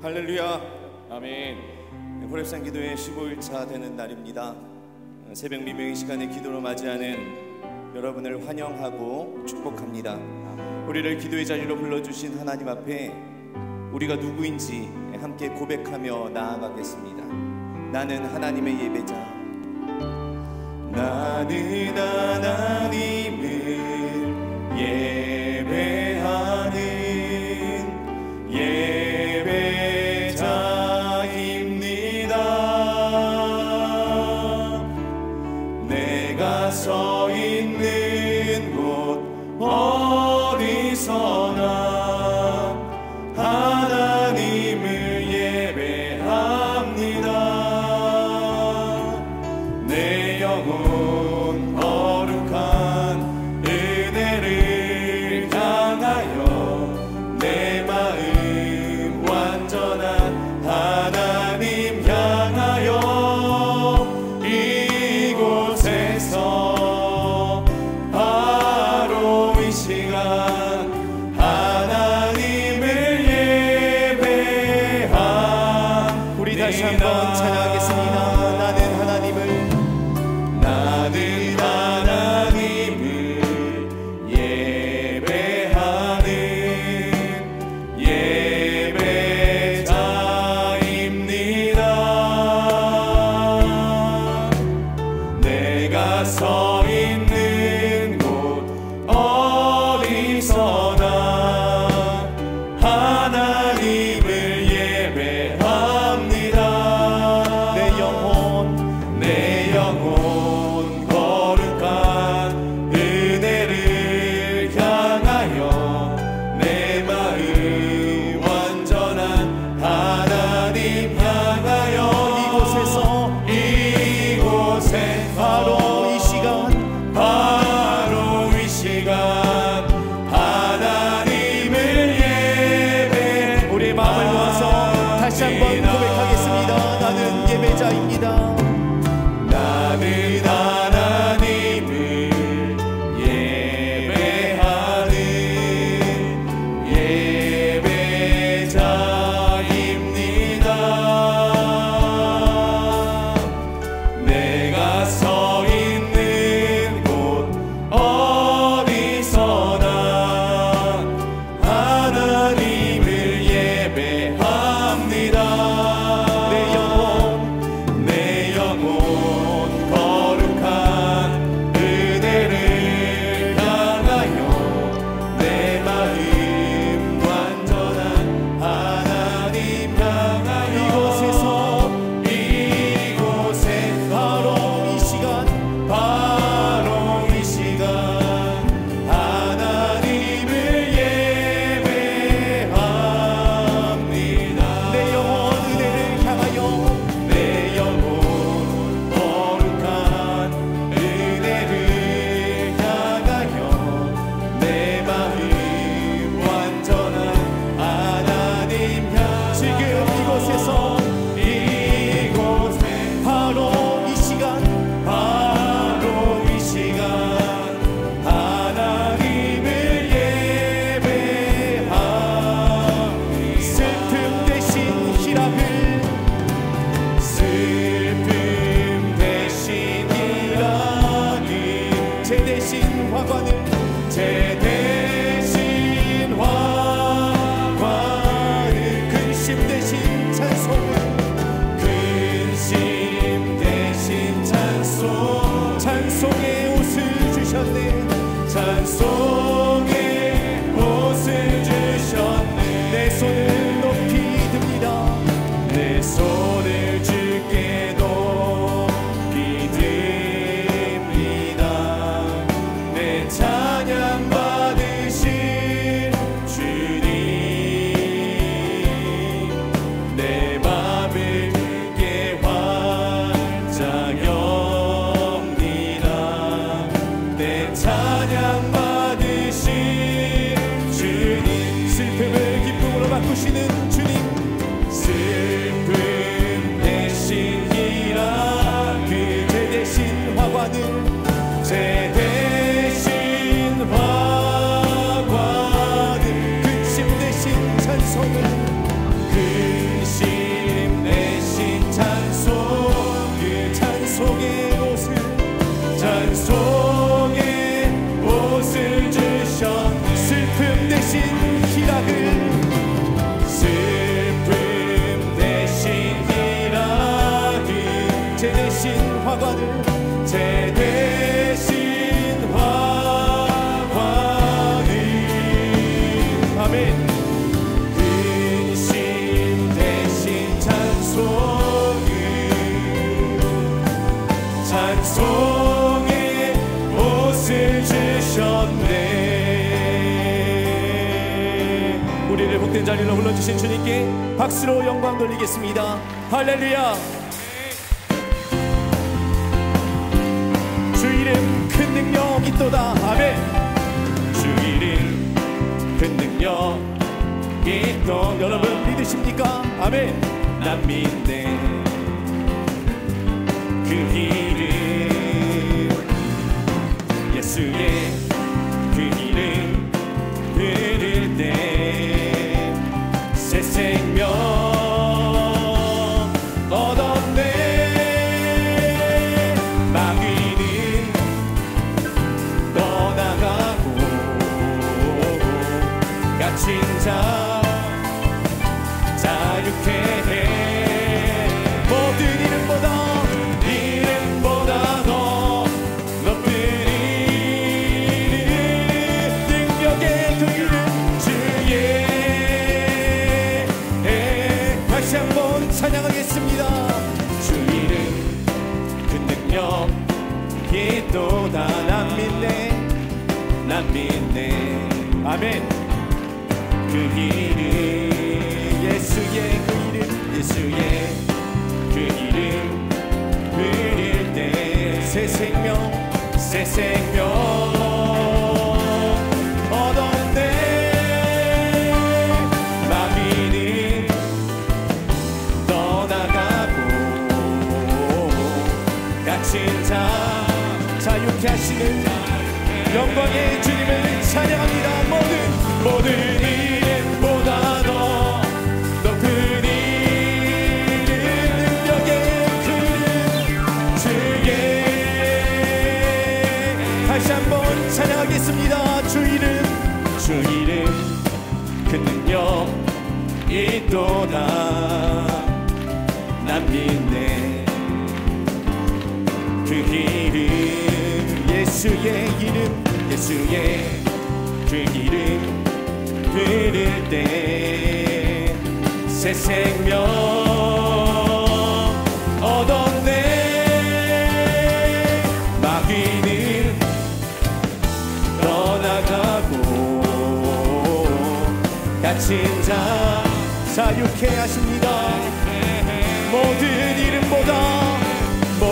할렐루야. 아멘. 호렙산 기도의 15일차 되는 날입니다. 새벽 미명의 시간에 기도로 맞이하는 여러분을 환영하고 축복합니다. 우리를 기도의 자리로 불러주신 하나님 앞에 우리가 누구인지 함께 고백하며 나아가겠습니다. 나는 하나님의 예배자. 나는 하나님을 예배하는 예배자입니다. 내가 서 있는 곳 어디서나 하나님을 예배합니다. 내 영혼 거룩한 은혜를 향하여 내 마음 완전한 하나님 향하여 이곳에서 바로 이 시간 하나님을 예배합니다. 우리 다시 한번 찬양하겠습니다. 나는 하나님을 예배하는 예배자입니다. 내가 서 있는 곳 어디서나 하나님을 예배합니다. 내 영혼 거룩한 은혜를 향하여 내 마음 완전한 하나님 향하여 이곳에 바로 이 시간 하나님을 예배. 우리의 마음을 모아서 다시 한번 고백하겠습니다. 나는 예배자입니다. 나는 하나님을 예배하는 예배자입니다. 내가 서 있는 곳 어디서나 하나님을 예배합니다. 내 영혼 거룩한 은혜를 향하여 내 마음 완전한 하나님 향하여 이곳에 바로 이 시간 하나님을 예배합니다. 내 영혼 은혜를 향하여 내 영혼 거룩한 은혜를 향하여 내 마음 완전한 하나님 향하여 지금 이곳에 바로 이 시간 하나님을 예배합니다. 슬픔 대신 희락을 제 대신 화관을 근심 대신 찬송의 옷을 주셨네. 내 손을 높이 듭니다. 내 손을 주께 높이 듭니다. 내 찬양 받으실 주님, 내 맘을 크게 활짝 엽니다. 내 찬양 받으실 주님, 슬픔을 기쁨으로 바꾸시는 주님, 슬픔 대신 희락 제 대신 화관을 근심 대신 찬송을 불러주신 주님께 박수로 영광 돌리겠습니다. 할렐루야. 주 이름 큰 능력 있도다. 아멘. 주 이름 큰 능력 있도. 여러분 믿으십니까? 아멘. 난 믿네. 그 이름 예수의 그 이름 들을 때 새 생명 얻었네. 마귀는 떠나가고 갇힌 자 자유케 해. 모든 이름보다 더 높은 이름, 능력의 그 이름 주의. 다시 한번 찬양하겠습니다. 주 이름 그 능력 있도다. 난 믿네. 난 믿네. 아멘. 그 이름 예수의 그 이름 예수의 그 이름 부를 때 새 생명 얻었네. 마귀는 떠나가고 갇힌 자 자유케 하시는 영광의 주님을 찬양합니다. 모든 이름보다 더 높은 이름, 능력의 그 이름 주의. 다시 한번 찬양하겠습니다. 주 이름 그 능력 있도다. 난 믿네. 그 이름 예수의 이름 예수의 그 이름 부를 때 새 생명 얻었네. 마귀는 떠나가고 갇힌 자 자유케 하십니다. 모든 이름보다 더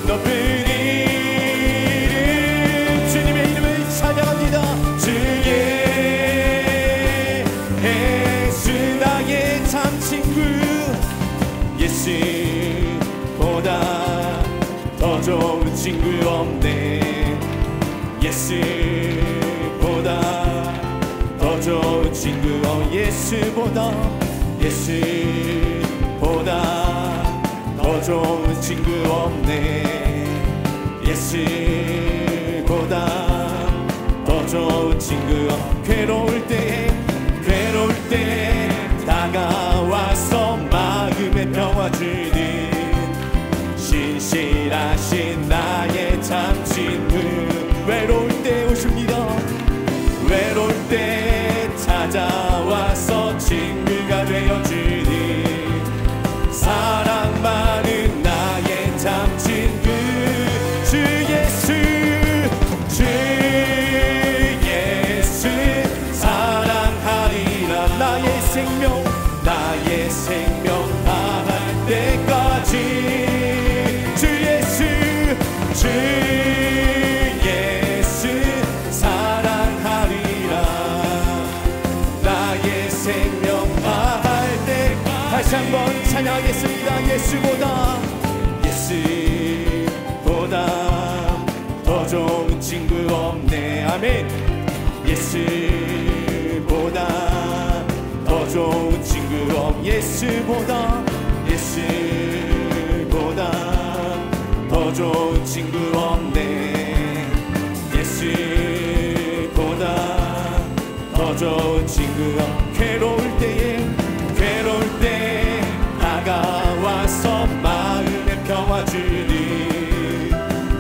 높은 이름 주님의 이름을 찬양합니다. 주의 예수 나의 참 친구. 예수보다 더 좋은 친구 없네. 예수보다 더 좋은 친구 예수보다 더 좋은 친구 없네. 예수보다 더 좋은 친구. 괴로울 때 다가와서 마음의 평화 주는 신실하신 나의 참 친구. 외로울 때 오십니다. 외로울 때 찾아와서 친구가 되어주는 사랑 많은 나의 참 친구. 주 예수 사랑하리라. 나의 생명 다할 때까지. 주 예수 사랑하리라. 나의 생명 다할 때. 다시 한번 찬양하겠습니다. 예수보다 더 좋은 친구 없네. 아멘. 예수보다 더 좋은 친구 예수보다 더 좋은 친구 없네. 예수보다 더 좋은 친구. 괴로울 때 다가와서 마음의 평화 주는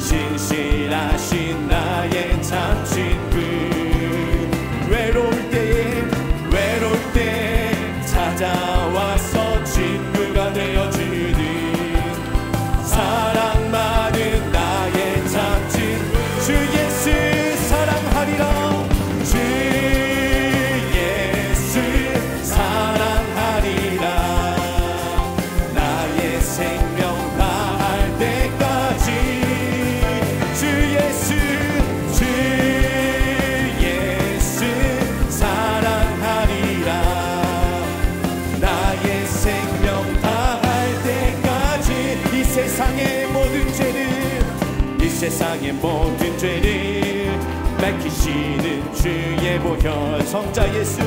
신실하신 나의 참 친구. 외로울 때 찾아와서 친구가 되어주는 사랑 많은 나의 참 친구. 주 예수 사랑하리라. 주 세상의 모든 죄를 밝히시는 주의 보혈 성자 예수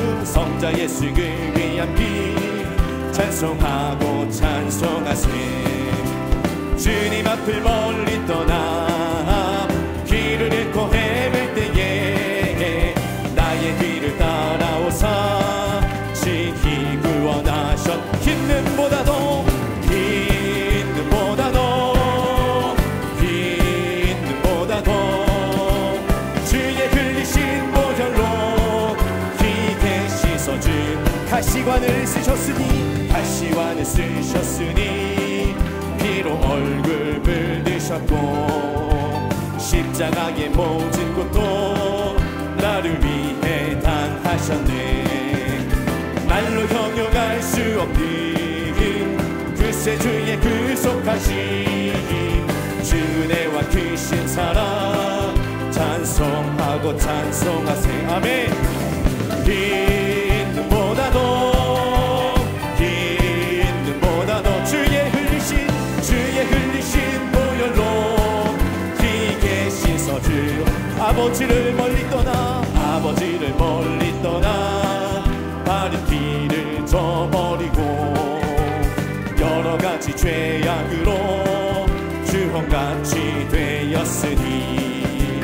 그 위한 피 찬송하고 찬송하세. 주님 앞을 멀리 떠나 길을 잃고 헤맬 때에 나의 뒤를 따라오사 친히 구원하셨. 흰 눈보다도 주의 흘리신 보혈로 희게 씻어준 가시관을 쓰셨으니 피로 얼굴 물드셨고 십자가의 모진 것도 나를 위해 당하셨네. 말로 형용할 수 없는 그새 주의 구속하심 주 은혜와 크신 사랑 찬송하고 찬송하세. 아멘. 흰 눈보다도 주의 흘리신 보혈로 희게 씻어주. 아버지를 멀리 떠나 바른 길을 저버리고 여러 가지 죄악으로 주홍같이 되었으니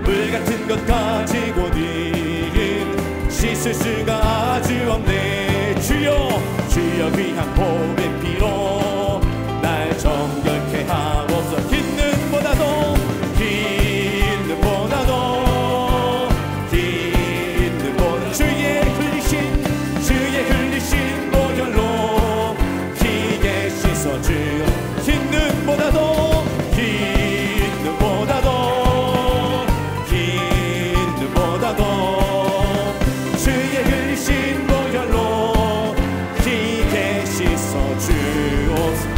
물 같은 것 가지고는 씻을 수가 아주 없네. 주여 귀한 보배 피로 날 정결케 하옵소서. 흰 눈보다도 주의 흘리신 보혈로 희게 씻어주. 흰 눈보다도 주의 흘리신 보혈로 희게 씻어주옵소서.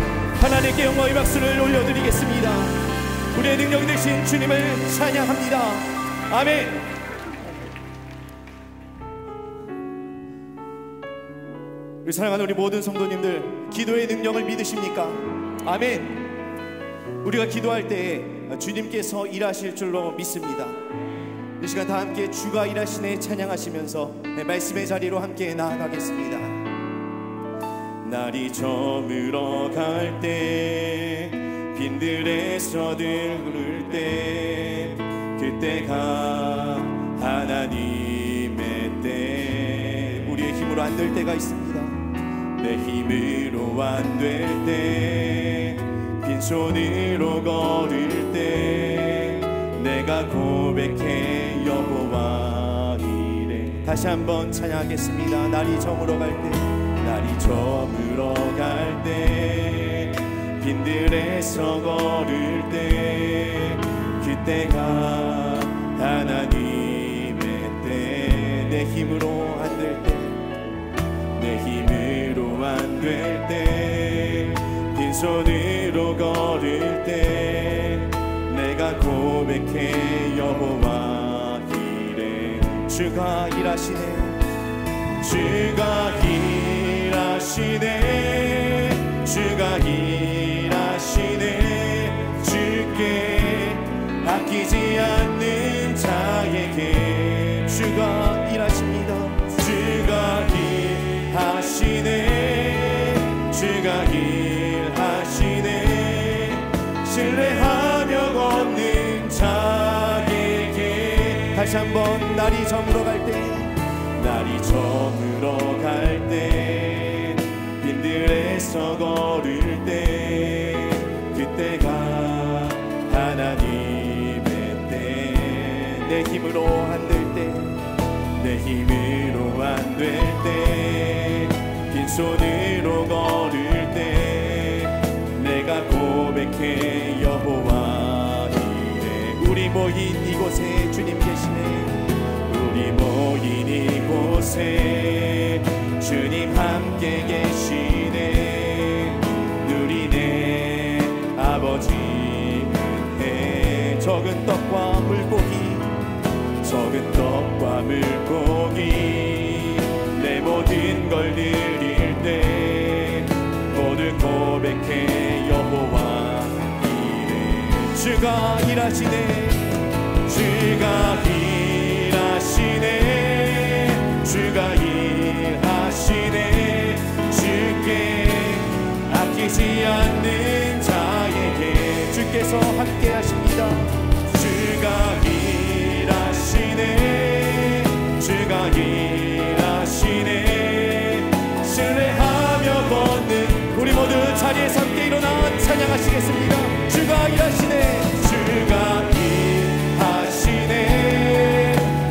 하나님께 영광의 박수를 올려드리겠습니다. 우리의 능력 되신 주님을 찬양합니다. 아멘. 우리 사랑하는 우리 모든 성도님들, 기도의 능력을 믿으십니까? 아멘. 우리가 기도할 때 주님께서 일하실 줄로 믿습니다. 이 시간 다 함께 주가 일하시네 찬양하시면서 말씀의 자리로 함께 나아가겠습니다. 날이 저물어 갈 때 빈들에서 들을 때 그때가 하나님의 때. 우리의 힘으로 안 될 때가 있습니다. 내 힘으로 안 될 때 빈손으로 걸을 때 내가 고백해 여호와 이래. 다시 한번 찬양하겠습니다. 날이 저물어 갈 때 빈들에서 걸을 때 그때가 하나님의 때. 내 힘으로 안 될 때 빈손으로 걸을 때 내가 고백해 여호와 이래. 주가 일하시네 주께 아끼지 않는 자에게 주가 일하십니다. 주가 일하시네 신뢰하며 걷는 자에게. 다시 한번 날이 저물어 갈 때 빈들에서 걸을 때 그때가 하나님의 때. 내 힘으로 안 될 때 빈손으로 걸을 때 내가 고백해 여호와 이래. 우리 모인 이곳에 주님 계시네. 우리 모인 이곳에 주님 함께 계시네. 누리네 아버지 은혜. 적은 떡과 물고기 내 모든 걸 드릴 때 모두 고백해 여호와 이래. 주가 일하시네 주가 일하시네 주가 일하시네 주께 아끼지 않는 자에게 주께서 함께 하십니다 주가 일하시네 주가 일하시네 신뢰하며 걷는 우리 모두 자리에서 함께 일어나 찬양하시겠습니다 주가 일하시네 주가 일하시네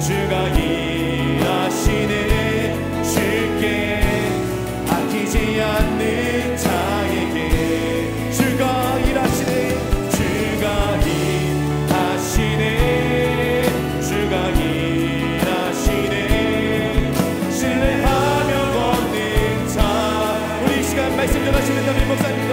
주가 일하시네 주께 아끼지 않는 자에게 주가 일하시네 주가 일하시네 주가 일하시네 신뢰하며 걷는 자 우리 이 시간 말씀 전하시는 담임 목사님과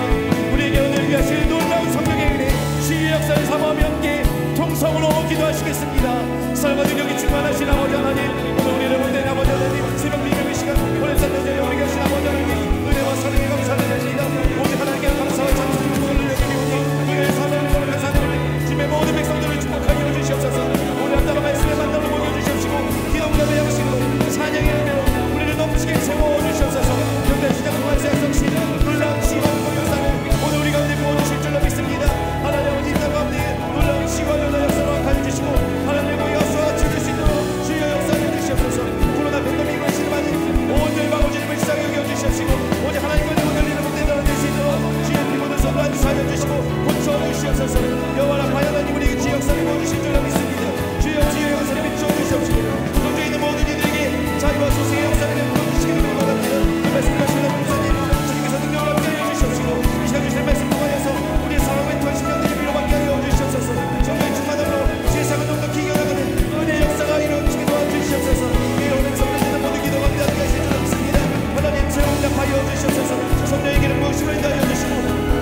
우리에게 오늘 위하실 놀라운 성령의 은혜 주의 역사를 사모하며 함께 통성으로 기도하시겠습니다. 삶과 능력이 충만하신 아버지 하나님 오늘 우리를 본된 아버지 하나님 새벽 비명의 시간 오늘 산전전에 우리가 하신 아버지 하나님 은혜와 사랑에 감사드립니다. 오직 하나님께 감사와 찬송을 올려드리고 은혜의 사랑을 감사드립니다. 주의 모든 백성들을 축복하여 주시옵소서. 오늘 한 달의 말씀에 만나러 모여주시옵시고 기도감의 양식으로 찬양의 은혜로 우리를 넘치게 채워주시옵소서. 경배 시작 동안의 약속신 놀라운 시간을 보여사는 오늘 우리 가운데 부어주실 줄로 믿습니다. 하나님 아버지 이 땅 가운데 놀라운 시간을 역사로 가져주시고 하나님의 역사와 주실 수 있도록 주의 역사를 주시옵소서. 코로나 팬데믹으로 실험하는 온 열방우주님을 시작에 여겨주시옵시고 오직 하나님과 열리는 못되다는 될수 있도록 주의 피부를 선물하여 살려주시고 고쳐주시옵소서. 여호와라 하나님 우리에게 주의 역사를 보여주실 줄로 믿습니다. 주의 역사를 비춰주시옵시고 공중에 있는 모든 이들에게 자유와 소승의 역사를 보여주시기를 원합니다. 그 말씀을 하시는 목사님 주님께서 능력을 함께 해주시옵시고 이 시간 주실 말씀 통하여서 우리의 사랑과 통한 심령들이 위로받게 하여 주시옵소서. 성령의 충만함으로 세상을 좀 더 기겨나가는 은혜의 역사가 이루어지게 도와주시옵소서. 이 오늘 성령님의 모든 기도가 기다리게 하실 줄 믿습니다. 하나님 체험답하여 주시옵소서. 성령에게는 무엇을 인도하여 주시고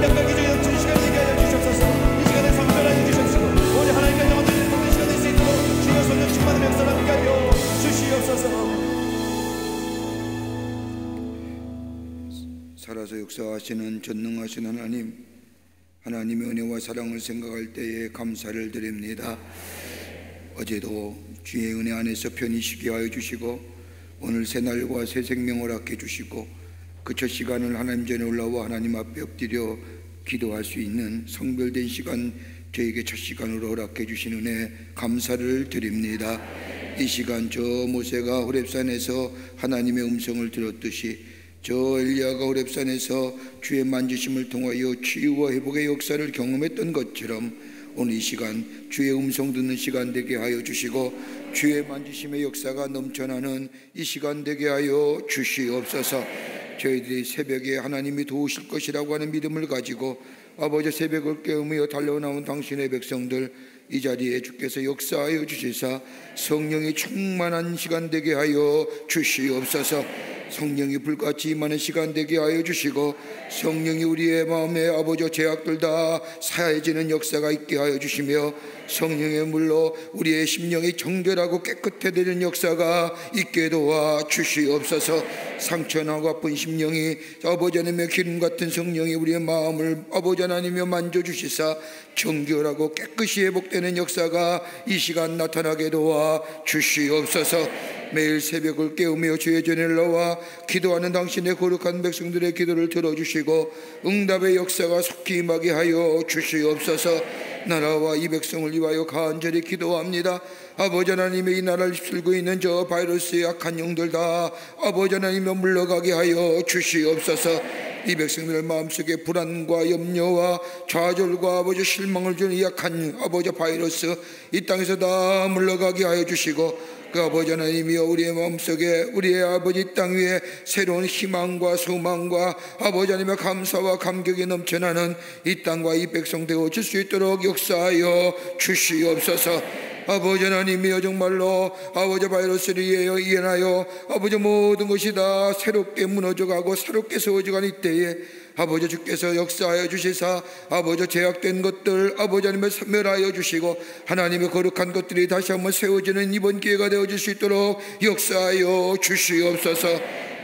땅과 기적에 넘치는 시간을 되게 하여 주시옵소서. 이 시간에 성별하여 주시옵시고 오늘 하나님과 영원히 모든 시간 될 수 있도록 주여 성령 충만한 역사를 함께 하여 주시옵소서. 살아서 역사하시는 전능하신 하나님의 은혜와 사랑을 생각할 때에 감사를 드립니다. 어제도 주의 은혜 안에서 편히 쉬게 하여 주시고 오늘 새날과 새 생명을 얻게 주시고 그 첫 시간을 하나님 전에 올라와 하나님 앞에 엎드려 기도할 수 있는 성별된 시간 저에게 첫 시간으로 허락해 주신 은혜 감사를 드립니다. 이 시간 저 모세가 호렙산에서 하나님의 음성을 들었듯이 저 엘리야가 호렙산에서 주의 만지심을 통하여 치유와 회복의 역사를 경험했던 것처럼 오늘 이 시간 주의 음성 듣는 시간 되게 하여 주시고 주의 만지심의 역사가 넘쳐나는 이 시간 되게 하여 주시옵소서. 저희들이 새벽에 하나님이 도우실 것이라고 하는 믿음을 가지고 아버지 새벽을 깨우며 달려나온 당신의 백성들 이 자리에 주께서 역사하여 주시사 성령이 충만한 시간 되게 하여 주시옵소서. 성령이 불같이 임하는 시간 되게 하여 주시고 성령이 우리의 마음에 아버지 죄악들 다 사해지는 역사가 있게 하여 주시며 성령의 물로 우리의 심령이 정결하고 깨끗해지는 역사가 있게 도와 주시옵소서. 상처나고 아픈 심령이 아버지 하나님의 기름 같은 성령이 우리의 마음을 아버지 하나님여 만져주시사 정결하고 깨끗이 회복되는 역사가 이 시간 나타나게 도와 주시옵소서. 매일 새벽을 깨우며 주의 전에 나와 기도하는 당신의 거룩한 백성들의 기도를 들어주시고 응답의 역사가 속히 임하게 하여 주시옵소서. 나라와 이 백성을 위하여 간절히 기도합니다. 아버지 하나님의 이 나라를 휩쓸고 있는 저 바이러스의 악한 영들 다 아버지 하나님의 물러가게 하여 주시옵소서. 이 백성들의 마음속에 불안과 염려와 좌절과 아버지 실망을 주는 이 약한 아버지 바이러스 이 땅에서 다 물러가게 하여 주시고 그 아버지 하나님이여 우리의 마음속에 우리의 아버지 땅 위에 새로운 희망과 소망과 아버지 하나님의 감사와 감격이 넘쳐나는 이 땅과 이 백성 되어줄 수 있도록 역사하여 주시옵소서. 아버지 하나님이여 정말로 아버지 바이러스를 이해하여 아버지 모든 것이 다 새롭게 무너져가고 새롭게 세워져가는 이때에 아버지 주께서 역사하여 주시사 아버지 제약된 것들 아버지 하나님을 섬멸하여 주시고 하나님의 거룩한 것들이 다시 한번 세워지는 이번 기회가 되어줄 수 있도록 역사하여 주시옵소서.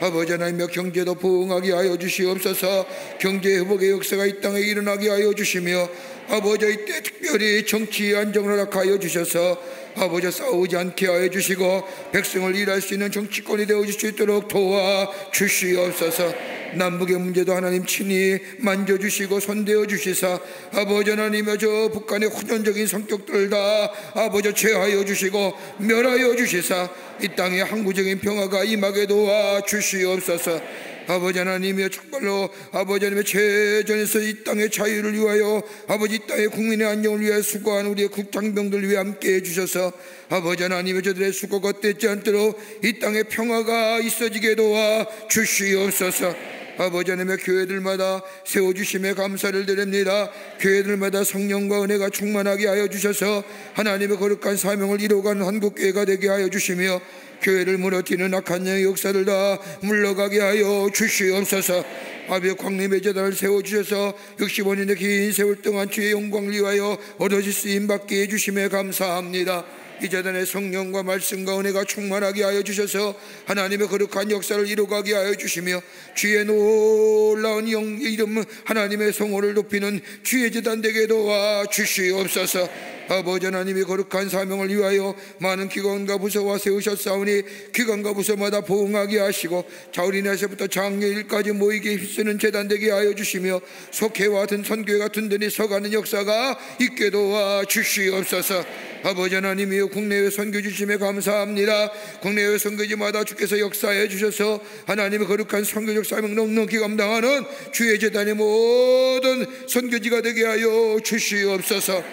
아버지 하나님의 경제도 부흥하게 하여 주시옵소서. 경제 회복의 역사가 이 땅에 일어나게 하여 주시며 아버지 이때 특별히 정치 안정을 허락하여 주셔서 아버지 싸우지 않게 하여 주시고 백성을 일할 수 있는 정치권이 되어 주실 수 있도록 도와 주시옵소서. 남북의 문제도 하나님 친히 만져주시고 손대어 주시사 아버지 하나님의 저 북한의 혼연적인 성격들을 다 아버지 제하여 주시고 멸하여 주시사 이 땅에 항구적인 평화가 임하게 도와 주시옵소서. 아버지 하나님의 정말로 아버지 하나님의 최전에서 이 땅의 자유를 위하여 아버지 이 땅의 국민의 안녕을 위하여 수고한 우리의 국장병들 위해 함께 해주셔서 아버지 하나님의 저들의 수고가 헛되지 않도록 이 땅에 평화가 있어지게 도와 주시옵소서. 아버지 하나님의 교회들마다 세워주심에 감사를 드립니다. 교회들마다 성령과 은혜가 충만하게 하여 주셔서 하나님의 거룩한 사명을 이루어가는 한국교회가 되게 하여 주시며 교회를 무너뜨리는 악한 영의 역사를 다 물러가게 하여 주시옵소서. 아버지 광림의 제단을 세워주셔서 65년의 긴 세월 동안 주의 영광을 위하여 얻어질 쓰임받게 해주심에 감사합니다. 이 재단의 성령과 말씀과 은혜가 충만하게 하여 주셔서 하나님의 거룩한 역사를 이루어가게 하여 주시며 주의 놀라운 이름 하나님의 성호를 높이는 주의 재단 되게 도와 주시옵소서. 아버지 하나님의 거룩한 사명을 위하여 많은 기관과 부서와 세우셨사오니 기관과 부서마다 보응하게 하시고 자우리나에서부터 장래일까지 모이게 힘쓰는 재단 되게 하여 주시며 속회와 같은 선교회가 든든히 서가는 역사가 있게 도와 주시옵소서. 아버지 하나님이여 국내외 선교 주심에 감사합니다. 국내외 선교지마다 주께서 역사해 주셔서 하나님의 거룩한 선교적 사명 넉넉히 감당하는 주의 재단의 모든 선교지가 되게 하여 주시옵소서.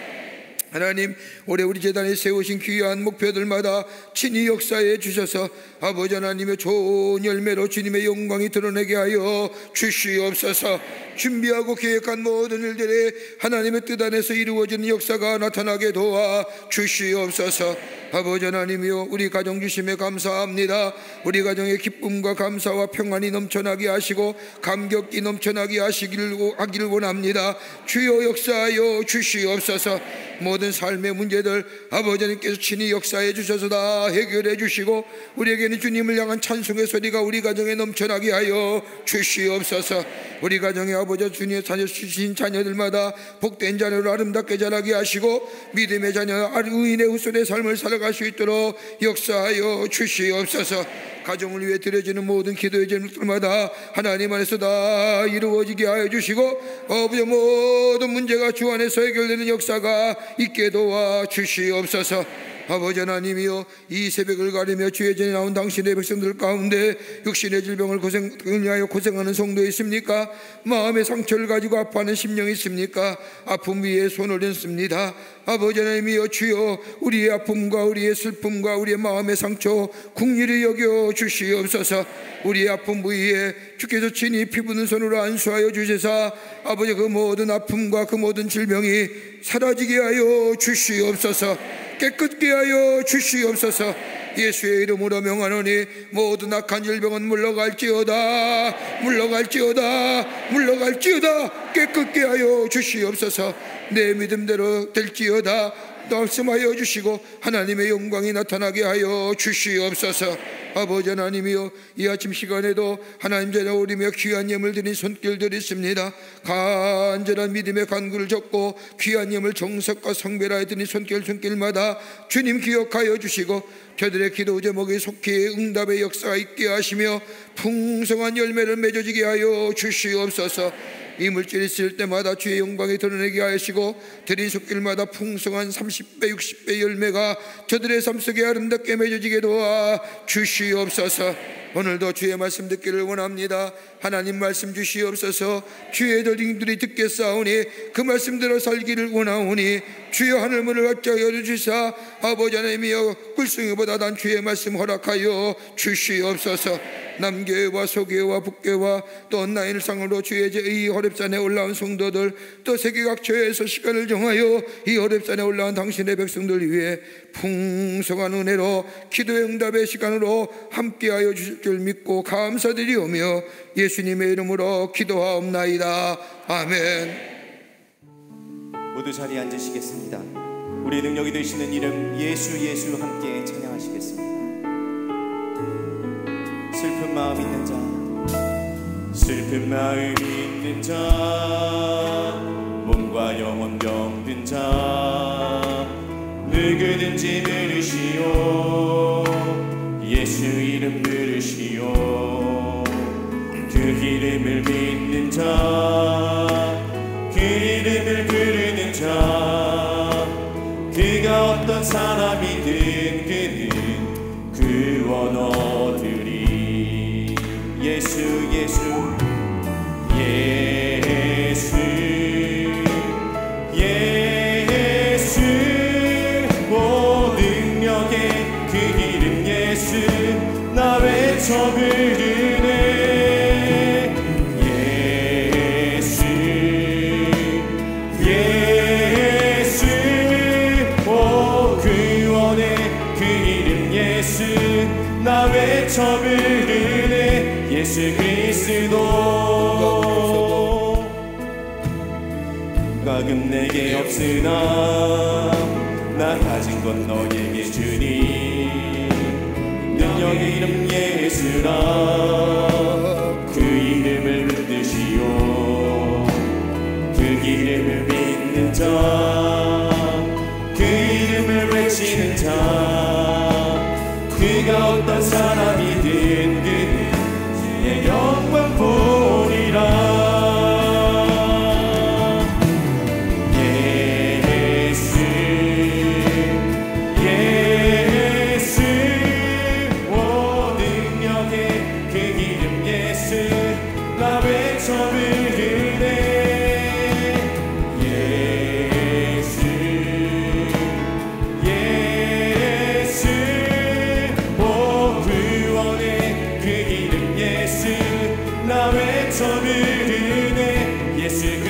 하나님 올해 우리 재단에 세우신 귀한 목표들마다 친히 역사해 주셔서 아버지 하나님의 좋은 열매로 주님의 영광이 드러내게 하여 주시옵소서. 준비하고 계획한 모든 일들이 하나님의 뜻 안에서 이루어지는 역사가 나타나게 도와 주시옵소서. 아버지 하나님이여 우리 가정 주심에 감사합니다. 우리 가정의 기쁨과 감사와 평안이 넘쳐나게 하시고 감격이 넘쳐나게 하기를 원합니다. 주여 역사하여 주시옵소서. 모든 삶의 문제들 아버지 하나님께서 친히 역사해 주셔서 다 해결해 주시고 우리에게는 주님을 향한 찬송의 소리가 우리 가정에 넘쳐나게 하여 주시옵소서. 우리 가정에 아버지 주님의 자녀 주신 자녀들마다 복된 자녀로 아름답게 자라게 하시고 믿음의 자녀 의인의 후손의 삶을 살아갈 수 있도록 역사하여 주시옵소서. 가정을 위해 드려지는 모든 기도의 제목들마다 하나님 안에서 다 이루어지게 하여 주시고 아버지 모든 문제가 주 안에서 해결되는 역사가 있게 도와 주시옵소서. 아버지 하나님이여 이 새벽을 가리며 주의 전에 나온 당신의 백성들 가운데 육신의 질병을 위하여 고생하는 성도 있습니까? 마음의 상처를 가지고 아파하는 심령이 있습니까? 아픔 위에 손을 얹습니다. 아버지 하나님이여 주여 우리의 아픔과 우리의 슬픔과 우리의 마음의 상처 긍휼히 여겨 주시옵소서. 우리의 아픔 부위에 주께서 친히 피 묻은 손으로 안수하여 주시사 아버지 그 모든 아픔과 그 모든 질병이 사라지게 하여 주시옵소서. 깨끗게 하여 주시옵소서. 예수의 이름으로 명하노니 모든 악한 질병은 물러갈지어다 물러갈지어다 물러갈지어다. 깨끗게 하여 주시옵소서. 내 믿음대로 될지어다 말씀하여 주시고 하나님의 영광이 나타나게 하여 주시옵소서. 아버지 하나님이여 이 아침 시간에도 하나님 전에 오리며 귀한 예물 드린 손길들이 있습니다. 간절한 믿음의 간구를 적고 귀한 예물 정석과 성별하여 드린 손길마다 주님 기억하여 주시고 저들의 기도 제목이 속히 응답의 역사가 있게 하시며 풍성한 열매를 맺어지게 하여 주시옵소서. 이 물질이 있을 때마다 주의 영광이 드러내게 하시고 드린 손길마다 풍성한 30배 60배 열매가 저들의 삶 속에 아름답게 맺어지게 도와 주시옵소서. 오늘도 주의 말씀 듣기를 원합니다. 하나님 말씀 주시옵소서. 주의 저들이 듣겠사오니 그 말씀대로 살기를 원하오니 주여 하늘문을 활짝 열어주시사 아버지 하나님이여 꿀송이보다 난 주의 말씀 허락하여 주시옵소서. 남교회와 소교회와 북교회와 또 온라인 상으로 주의 이 호렙산에 올라온 성도들 또 세계 각처에서 시간을 정하여 이 호렙산에 올라온 당신의 백성들 위해 풍성한 은혜로 기도의 응답의 시간으로 함께하여 주실 줄 믿고 감사드리오며 예수님의 이름으로 기도하옵나이다. 아멘. 모두 자리에 앉으시겠습니다. 우리 능력이 되시는 이름 예수 예수 함께 찬양하시겠습니다. 슬픈 마음 있는 자 슬픈 마음 있는 자 몸과 알파 영원 병든 자 누구든지 부르시오 예수 이름 부르시오 그 이름을 믿는 자 그 이름을 부르는 자 그가 어떤 사람이든 그는 구원 얻으리 예수 예수 예수 예수 오 능력의 그 이름 예수 나 외쳐 부르네 예수 예수 오 구원의 그 이름 예수 나 외쳐 부르네 예수 그리스도 감각은 내게 없으나 나 가진 건 너에게 주니 능력의 이름 예수라 그 이름을 붙드시오 그 이름을 믿는 자 그 이름을 외치는 자 그가 어떤 사람이든 그는 주의 영광 보리라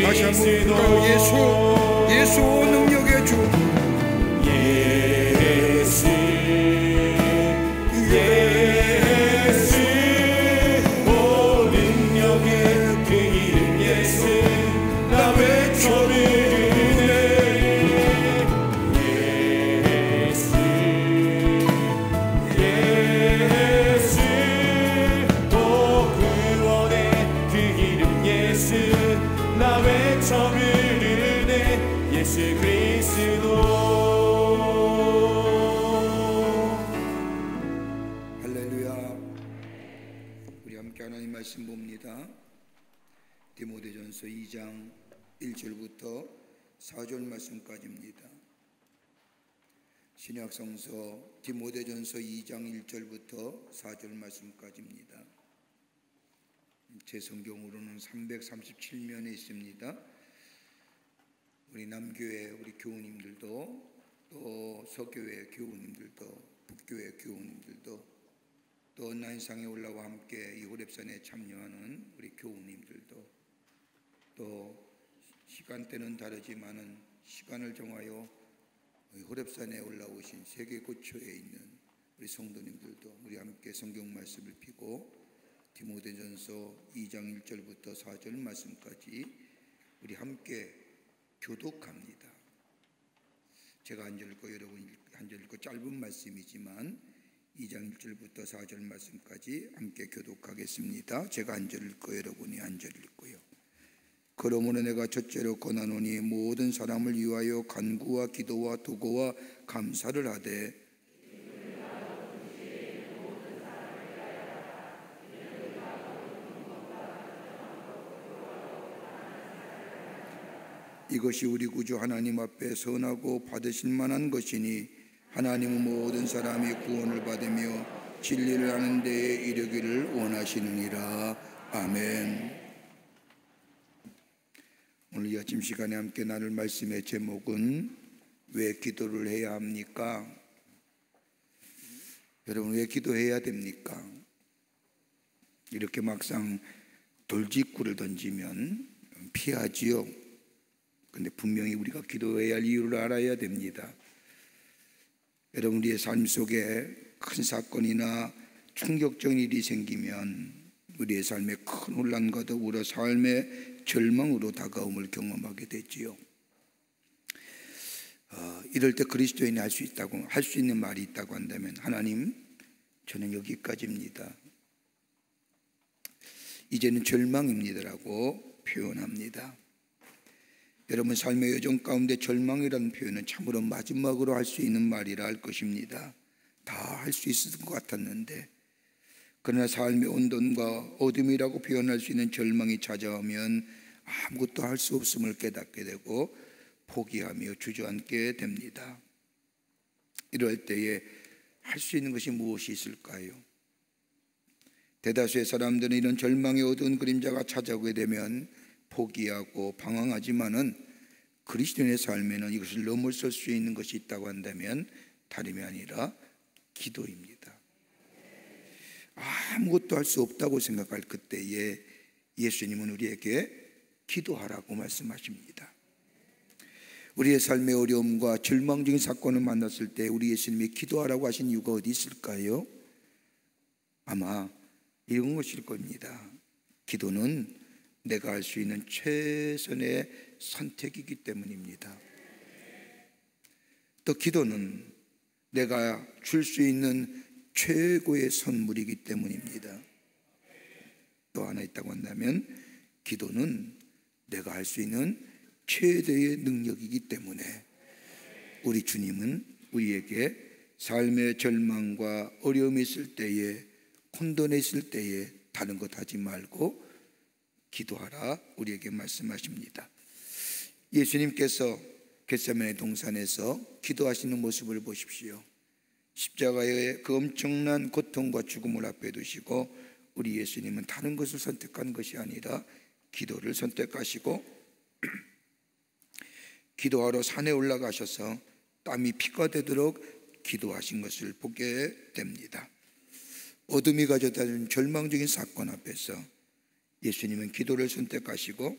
다시 한번 부를까요? 예수 능력의 주 예수 예수 오 능력의 그 이름 예수 나 외쳐 부르네 예수 예수 오 구원의 그 이름 예수 나 외쳐 부르네 예수 그리스도 할렐루야. 우리 함께 하나님 말씀 봅니다. 디모데전서 2장 1절부터 4절 말씀까지입니다. 신약성서 디모데전서 2장 1절부터 4절 말씀까지입니다. 제 성경으로는 337면에 있습니다. 우리 남교회 우리 교우님들도 또 서교회 교우님들도 북교회 교우님들도 또 온라인상에 올라와 함께 이 호렙산에 참여하는 우리 교우님들도 또 시간대는 다르지만은 시간을 정하여 호렙산에 올라오신 세계 고초에 있는 우리 성도님들도 우리 함께 성경 말씀을 펴고 디모데전서 2장 1절부터 4절 말씀까지 우리 함께 교독합니다. 제가 한 절 읽고 여러분이 한 절 읽고 짧은 말씀이지만 2장 1절부터 4절 말씀까지 함께 교독하겠습니다. 제가 한 절 읽고 여러분이 한 절 읽고요. 그러므로 내가 첫째로 권하노니 모든 사람을 위하여 간구와 기도와 도고와 감사를 하되 이것이 우리 구주 하나님 앞에 선하고 받으실 만한 것이니 하나님은 모든 사람이 구원을 받으며 진리를 아는 데에 이르기를 원하시느니라. 아멘. 오늘 이 아침 시간에 함께 나눌 말씀의 제목은 왜 기도를 해야 합니까? 여러분 왜 기도해야 됩니까? 이렇게 막상 돌직구를 던지면 피하지요. 근데 분명히 우리가 기도해야 할 이유를 알아야 됩니다. 여러분 우리의 삶 속에 큰 사건이나 충격적인 일이 생기면 우리의 삶에 큰 혼란과 더불어 삶의 절망으로 다가옴을 경험하게 되지요. 이럴 때 그리스도인이 할 수 있는 말이 있다고 한다면 하나님 저는 여기까지입니다. 이제는 절망입니다라고 표현합니다. 여러분 삶의 여정 가운데 절망이라는 표현은 참으로 마지막으로 할 수 있는 말이라 할 것입니다. 다 할 수 있을 것 같았는데, 그러나 삶의 혼돈과 어둠이라고 표현할 수 있는 절망이 찾아오면 아무것도 할 수 없음을 깨닫게 되고 포기하며 주저앉게 됩니다. 이럴 때에 할 수 있는 것이 무엇이 있을까요? 대다수의 사람들은 이런 절망의 어두운 그림자가 찾아오게 되면 포기하고 방황하지만은 그리스도인의 삶에는 이것을 넘어설 수 있는 것이 있다고 한다면 다름이 아니라 기도입니다. 아무것도 할 수 없다고 생각할 그때에 예수님은 우리에게 기도하라고 말씀하십니다. 우리의 삶의 어려움과 절망적인 사건을 만났을 때 우리 예수님이 기도하라고 하신 이유가 어디 있을까요? 아마 이런 것일 겁니다. 기도는 내가 할 수 있는 최선의 선택이기 때문입니다. 또 기도는 내가 줄 수 있는 최고의 선물이기 때문입니다. 또 하나 있다고 한다면 기도는 내가 할 수 있는 최대의 능력이기 때문에 우리 주님은 우리에게 삶의 절망과 어려움이 있을 때에, 혼돈에 있을 때에 다른 것 하지 말고 기도하라 우리에게 말씀하십니다. 예수님께서 겟세마네 동산에서 기도하시는 모습을 보십시오. 십자가의 그 엄청난 고통과 죽음을 앞에 두시고 우리 예수님은 다른 것을 선택한 것이 아니라 기도를 선택하시고 기도하러 산에 올라가셔서 땀이 피가 되도록 기도하신 것을 보게 됩니다. 어둠이 가져다 준 절망적인 사건 앞에서 예수님은 기도를 선택하시고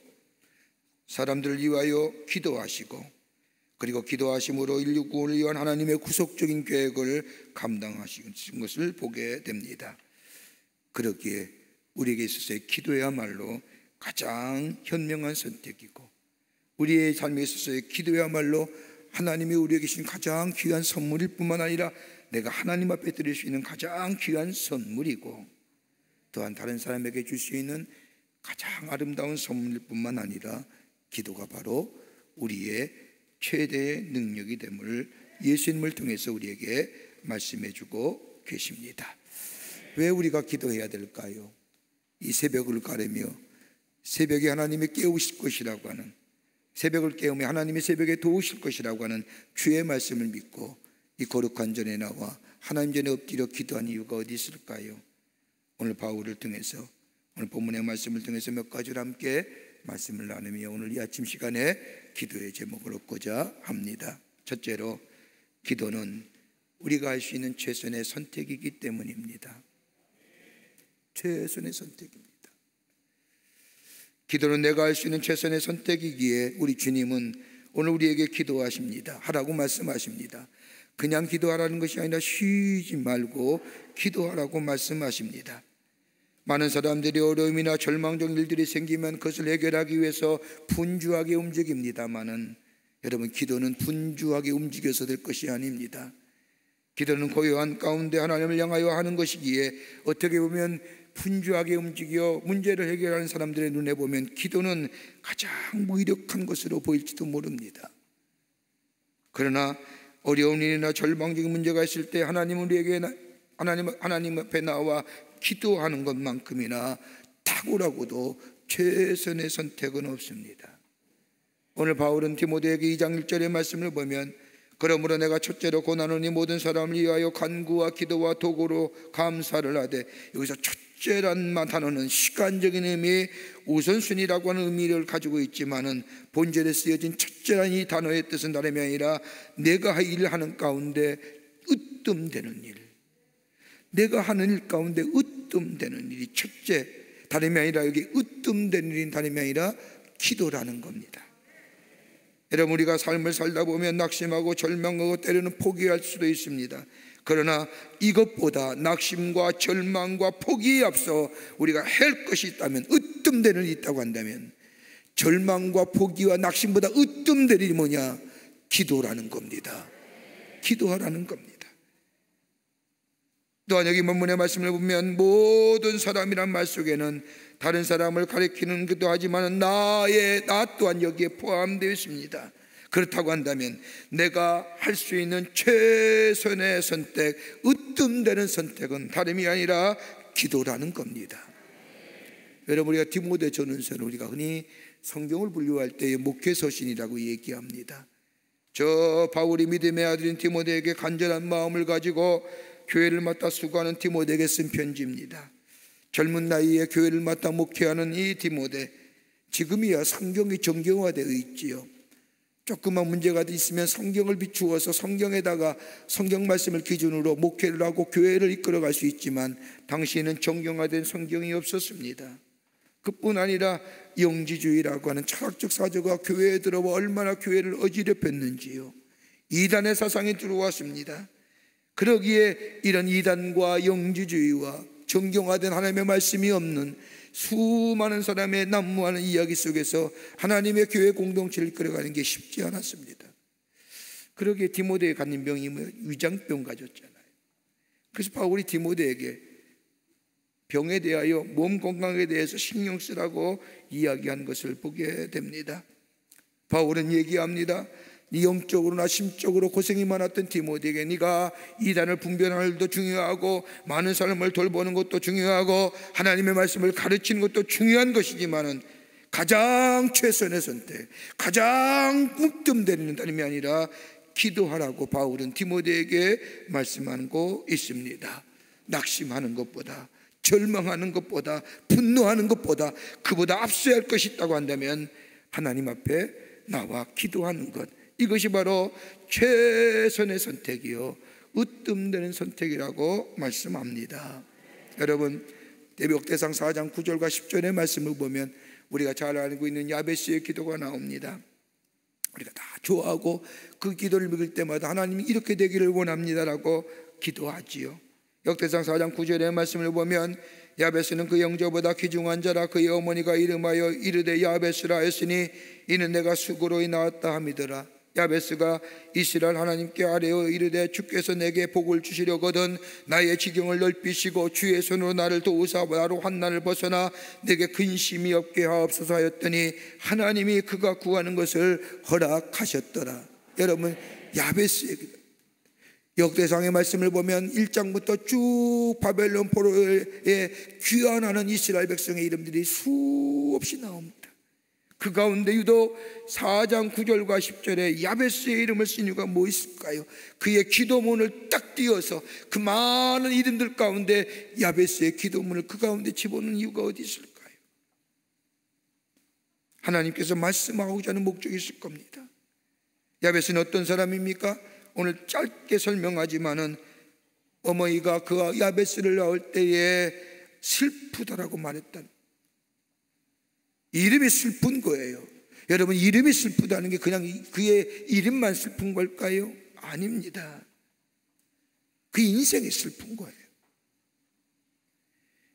사람들을 위하여 기도하시고 그리고 기도하심으로 인류 구원을 위한 하나님의 구속적인 계획을 감당하신 것을 보게 됩니다. 그러기에 우리에게 있어서의 기도야말로 가장 현명한 선택이고 우리의 삶에 있어서의 기도야말로 하나님이 우리에게 주신 가장 귀한 선물일 뿐만 아니라 내가 하나님 앞에 드릴 수 있는 가장 귀한 선물이고 또한 다른 사람에게 줄 수 있는 가장 아름다운 선물일 뿐만 아니라 기도가 바로 우리의 최대의 능력이 됨을 예수님을 통해서 우리에게 말씀해 주고 계십니다. 왜 우리가 기도해야 될까요? 이 새벽을 가르며 새벽에 하나님이 깨우실 것이라고 하는, 새벽을 깨우며 하나님이 새벽에 도우실 것이라고 하는 주의 말씀을 믿고 이 거룩한 전에 나와 하나님 전에 엎드려 기도한 이유가 어디 있을까요? 오늘 바울을 통해서, 오늘 본문의 말씀을 통해서 몇 가지를 함께 말씀을 나누며 오늘 이 아침 시간에 기도의 제목을 얻고자 합니다. 첫째로, 기도는 우리가 할 수 있는 최선의 선택이기 때문입니다. 최선의 선택입니다. 기도는 내가 할 수 있는 최선의 선택이기에 우리 주님은 오늘 우리에게 기도하십니다. 하라고 말씀하십니다. 그냥 기도하라는 것이 아니라 쉬지 말고 기도하라고 말씀하십니다. 많은 사람들이 어려움이나 절망적인 일들이 생기면 그것을 해결하기 위해서 분주하게 움직입니다마는 여러분, 기도는 분주하게 움직여서 될 것이 아닙니다. 기도는 고요한 가운데 하나님을 향하여 하는 것이기에 어떻게 보면 분주하게 움직여 문제를 해결하는 사람들의 눈에 보면 기도는 가장 무기력한 것으로 보일지도 모릅니다. 그러나 어려운 일이나 절망적인 문제가 있을 때 하나님 앞에 나와 기도하는 것만큼이나 탁월하고도 최선의 선택은 없습니다. 오늘 바울은 디모데에게 2장 1절의 말씀을 보면 그러므로 내가 첫째로 고난하니 모든 사람을 위하여 간구와 기도와 도구로 감사를 하되, 여기서 첫째란 단어는 시간적인 의미의 우선순위라고 하는 의미를 가지고 있지만은 본절에 쓰여진 첫째란 이 단어의 뜻은 다름이 아니라 내가 일하는 가운데 으뜸되는 일, 내가 하는 일 가운데 으뜸되는 일이 첫째, 다름이 아니라 여기 으뜸되는 일인 다름이 아니라 기도라는 겁니다. 여러분, 우리가 삶을 살다 보면 낙심하고 절망하고 때로는 포기할 수도 있습니다. 그러나 이것보다 낙심과 절망과 포기에 앞서 우리가 할 것이 있다면, 으뜸되는 일이 있다고 한다면 절망과 포기와 낙심보다 으뜸되는 일이 뭐냐? 기도라는 겁니다. 기도하라는 겁니다. 또한 여기 본문의 말씀을 보면 모든 사람이란 말 속에는 다른 사람을 가리키는 것도 하지만 나 또한 여기에 포함되어 있습니다. 그렇다고 한다면 내가 할 수 있는 최선의 선택, 으뜸되는 선택은 다름이 아니라 기도라는 겁니다. 여러분, 우리가 디모데 전후서를 우리가 흔히 성경을 분류할 때의 목회서신이라고 얘기합니다. 저 바울이 믿음의 아들인 디모데에게 간절한 마음을 가지고 교회를 맡아 수고하는 디모데에게 쓴 편지입니다. 젊은 나이에 교회를 맡아 목회하는 이 디모데, 지금이야 성경이 정경화되어 있지요. 조그만 문제가 있으면 성경을 비추어서 성경에다가 성경 말씀을 기준으로 목회를 하고 교회를 이끌어갈 수 있지만 당시에는 정경화된 성경이 없었습니다. 그뿐 아니라 영지주의라고 하는 철학적 사조가 교회에 들어와 얼마나 교회를 어지럽혔는지요. 이단의 사상이 들어왔습니다. 그러기에 이런 이단과 영지주의와 정경화된 하나님의 말씀이 없는 수많은 사람의 난무하는 이야기 속에서 하나님의 교회 공동체를 이끌어가는 게 쉽지 않았습니다. 그러기에 디모데에 갖는 병이 위장병 가졌잖아요. 그래서 바울이 디모데에게 병에 대하여 몸 건강에 대해서 신경 쓰라고 이야기한 것을 보게 됩니다. 바울은 얘기합니다. 영적으로나 심적으로 고생이 많았던 디모데에게 네가 이단을 분별하는 것도 중요하고 많은 사람을 돌보는 것도 중요하고 하나님의 말씀을 가르치는 것도 중요한 것이지만은 가장 최선의 선택, 가장 묵념되는 다름이 아니라 기도하라고 바울은 디모데에게 말씀하고 있습니다. 낙심하는 것보다, 절망하는 것보다, 분노하는 것보다 그보다 앞서야 할 것이 있다고 한다면 하나님 앞에 나와 기도하는 것, 이것이 바로 최선의 선택이요 으뜸되는 선택이라고 말씀합니다. 여러분, 역대상 4장 9절과 10절의 말씀을 보면 우리가 잘 알고 있는 야베스의 기도가 나옵니다. 우리가 다 좋아하고 그 기도를 읽을 때마다 하나님이 이렇게 되기를 원합니다라고 기도하지요. 역대상 4장 9절의 말씀을 보면 야베스는 그 영저보다 귀중한 자라 그의 어머니가 이름하여 이르되 야베스라 했으니 이는 내가 수고로이 낳았다 함이더라. 야베스가 이스라엘 하나님께 아뢰어 이르되 주께서 내게 복을 주시려거든 나의 지경을 넓히시고 주의 손으로 나를 도우사 나로 환난을 벗어나 내게 근심이 없게 하옵소서 하였더니 하나님이 그가 구하는 것을 허락하셨더라. 여러분, 야베스의 기도, 역대상의 말씀을 보면 1장부터 쭉 바벨론 포로에 귀환하는 이스라엘 백성의 이름들이 수없이 나옵니다. 그 가운데 유독 4장 9절과 10절에 야베스의 이름을 쓴 이유가 뭐 있을까요? 그의 기도문을 딱 띄어서 그 많은 이름들 가운데 야베스의 기도문을 그 가운데 집어넣은 이유가 어디 있을까요? 하나님께서 말씀하고자 하는 목적이 있을 겁니다. 야베스는 어떤 사람입니까? 오늘 짧게 설명하지만은 어머니가 그 야베스를 낳을 때에 슬프다라고 말했던, 이름이 슬픈 거예요. 여러분, 이름이 슬프다는 게 그냥 그의 이름만 슬픈 걸까요? 아닙니다. 그 인생이 슬픈 거예요.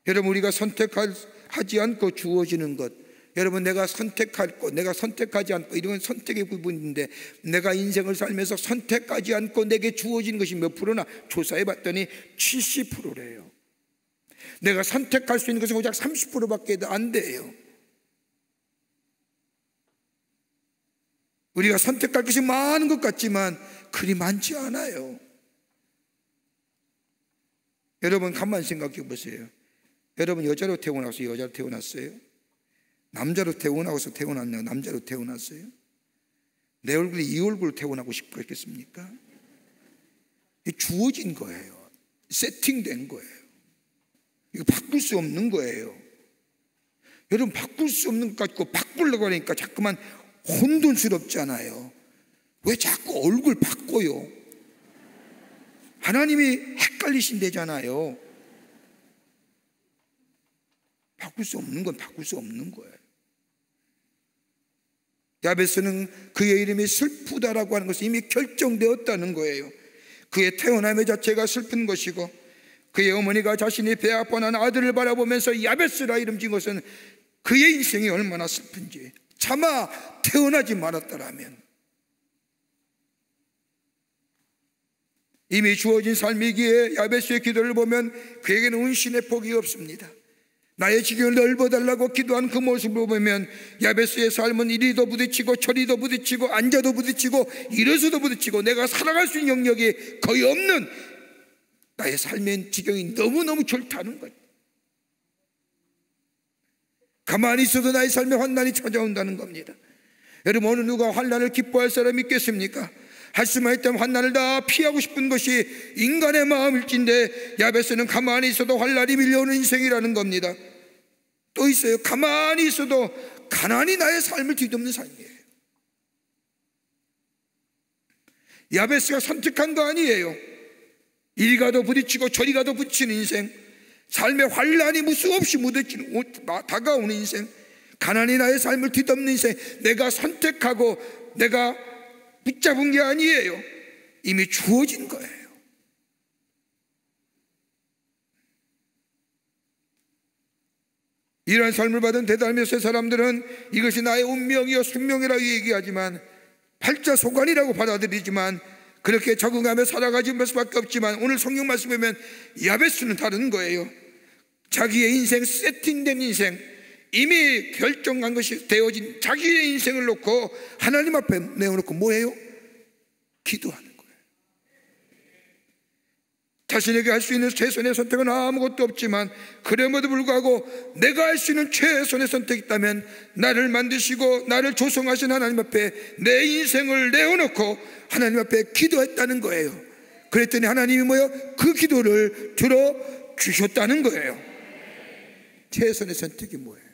여러분, 우리가 선택하지 않고 주어지는 것, 여러분, 내가 선택할 것, 내가 선택하지 않고, 이런 건 선택의 부분인데 내가 인생을 살면서 선택하지 않고 내게 주어진 것이 몇 프로나 조사해 봤더니 70%래요. 내가 선택할 수 있는 것은 고작 30%밖에 안 돼요. 우리가 선택할 것이 많은 것 같지만 그리 많지 않아요. 여러분, 가만히 생각해 보세요. 여러분, 여자로 태어나서 여자로 태어났어요? 남자로 태어나서 태어났나요? 남자로 태어났어요? 내 얼굴이 이 얼굴로 태어나고 싶겠습니까? 주어진 거예요. 세팅된 거예요. 이거 바꿀 수 없는 거예요. 여러분, 바꿀 수 없는 것 같고 바꾸려고 하니까 자꾸만 혼돈스럽잖아요. 왜 자꾸 얼굴 바꿔요? 하나님이 헷갈리신대잖아요. 바꿀 수 없는 건 바꿀 수 없는 거예요. 야베스는 그의 이름이 슬프다라고 하는 것이 이미 결정되었다는 거예요. 그의 태어남의 자체가 슬픈 것이고 그의 어머니가 자신이 배아파난 아들을 바라보면서 야베스라 이름 지은 것은 그의 인생이 얼마나 슬픈지, 차마 태어나지 말았더라면. 이미 주어진 삶이기에 야베스의 기도를 보면 그에게는 운신의 폭이 없습니다. 나의 지경을 넓어달라고 기도한 그 모습을 보면 야베스의 삶은 이리도 부딪히고 저리도 부딪히고 앉아도 부딪히고 일어서도 부딪히고 내가 살아갈 수 있는 영역이 거의 없는 나의 삶의 지경이 너무너무 절타하는 거예요. 가만히 있어도 나의 삶에 환난이 찾아온다는 겁니다. 여러분, 어느 누가 환난을 기뻐할 사람이 있겠습니까? 할 수만 있다면 환난을 다 피하고 싶은 것이 인간의 마음일진데 야베스는 가만히 있어도 환난이 밀려오는 인생이라는 겁니다. 또 있어요. 가만히 있어도 가난이 나의 삶을 뒤덮는 삶이에요. 야베스가 선택한 거 아니에요. 이리 가도 부딪히고 저리 가도 부딪히는 인생, 삶의 환난이 무수없이 다가오는 인생, 가난이 나의 삶을 뒤덮는 인생, 내가 선택하고 내가 붙잡은 게 아니에요. 이미 주어진 거예요. 이러한 삶을 받은 대다수의 사람들은 이것이 나의 운명이요 숙명이라고 얘기하지만 팔자소관이라고 받아들이지만 그렇게 적응하며 살아가지 수밖에 없지만 오늘 성경 말씀 보면 야베스는 다른 거예요. 자기의 인생, 세팅된 인생, 이미 결정한 것이 되어진 자기의 인생을 놓고 하나님 앞에 내어놓고 뭐해요? 기도하는 거예요. 자신에게 할 수 있는 최선의 선택은 아무것도 없지만 그럼에도 불구하고 내가 할 수 있는 최선의 선택이 있다면 나를 만드시고 나를 조성하신 하나님 앞에 내 인생을 내어놓고 하나님 앞에 기도했다는 거예요. 그랬더니 하나님이 뭐요? 그 기도를 들어주셨다는 거예요. 최선의 선택이 뭐예요?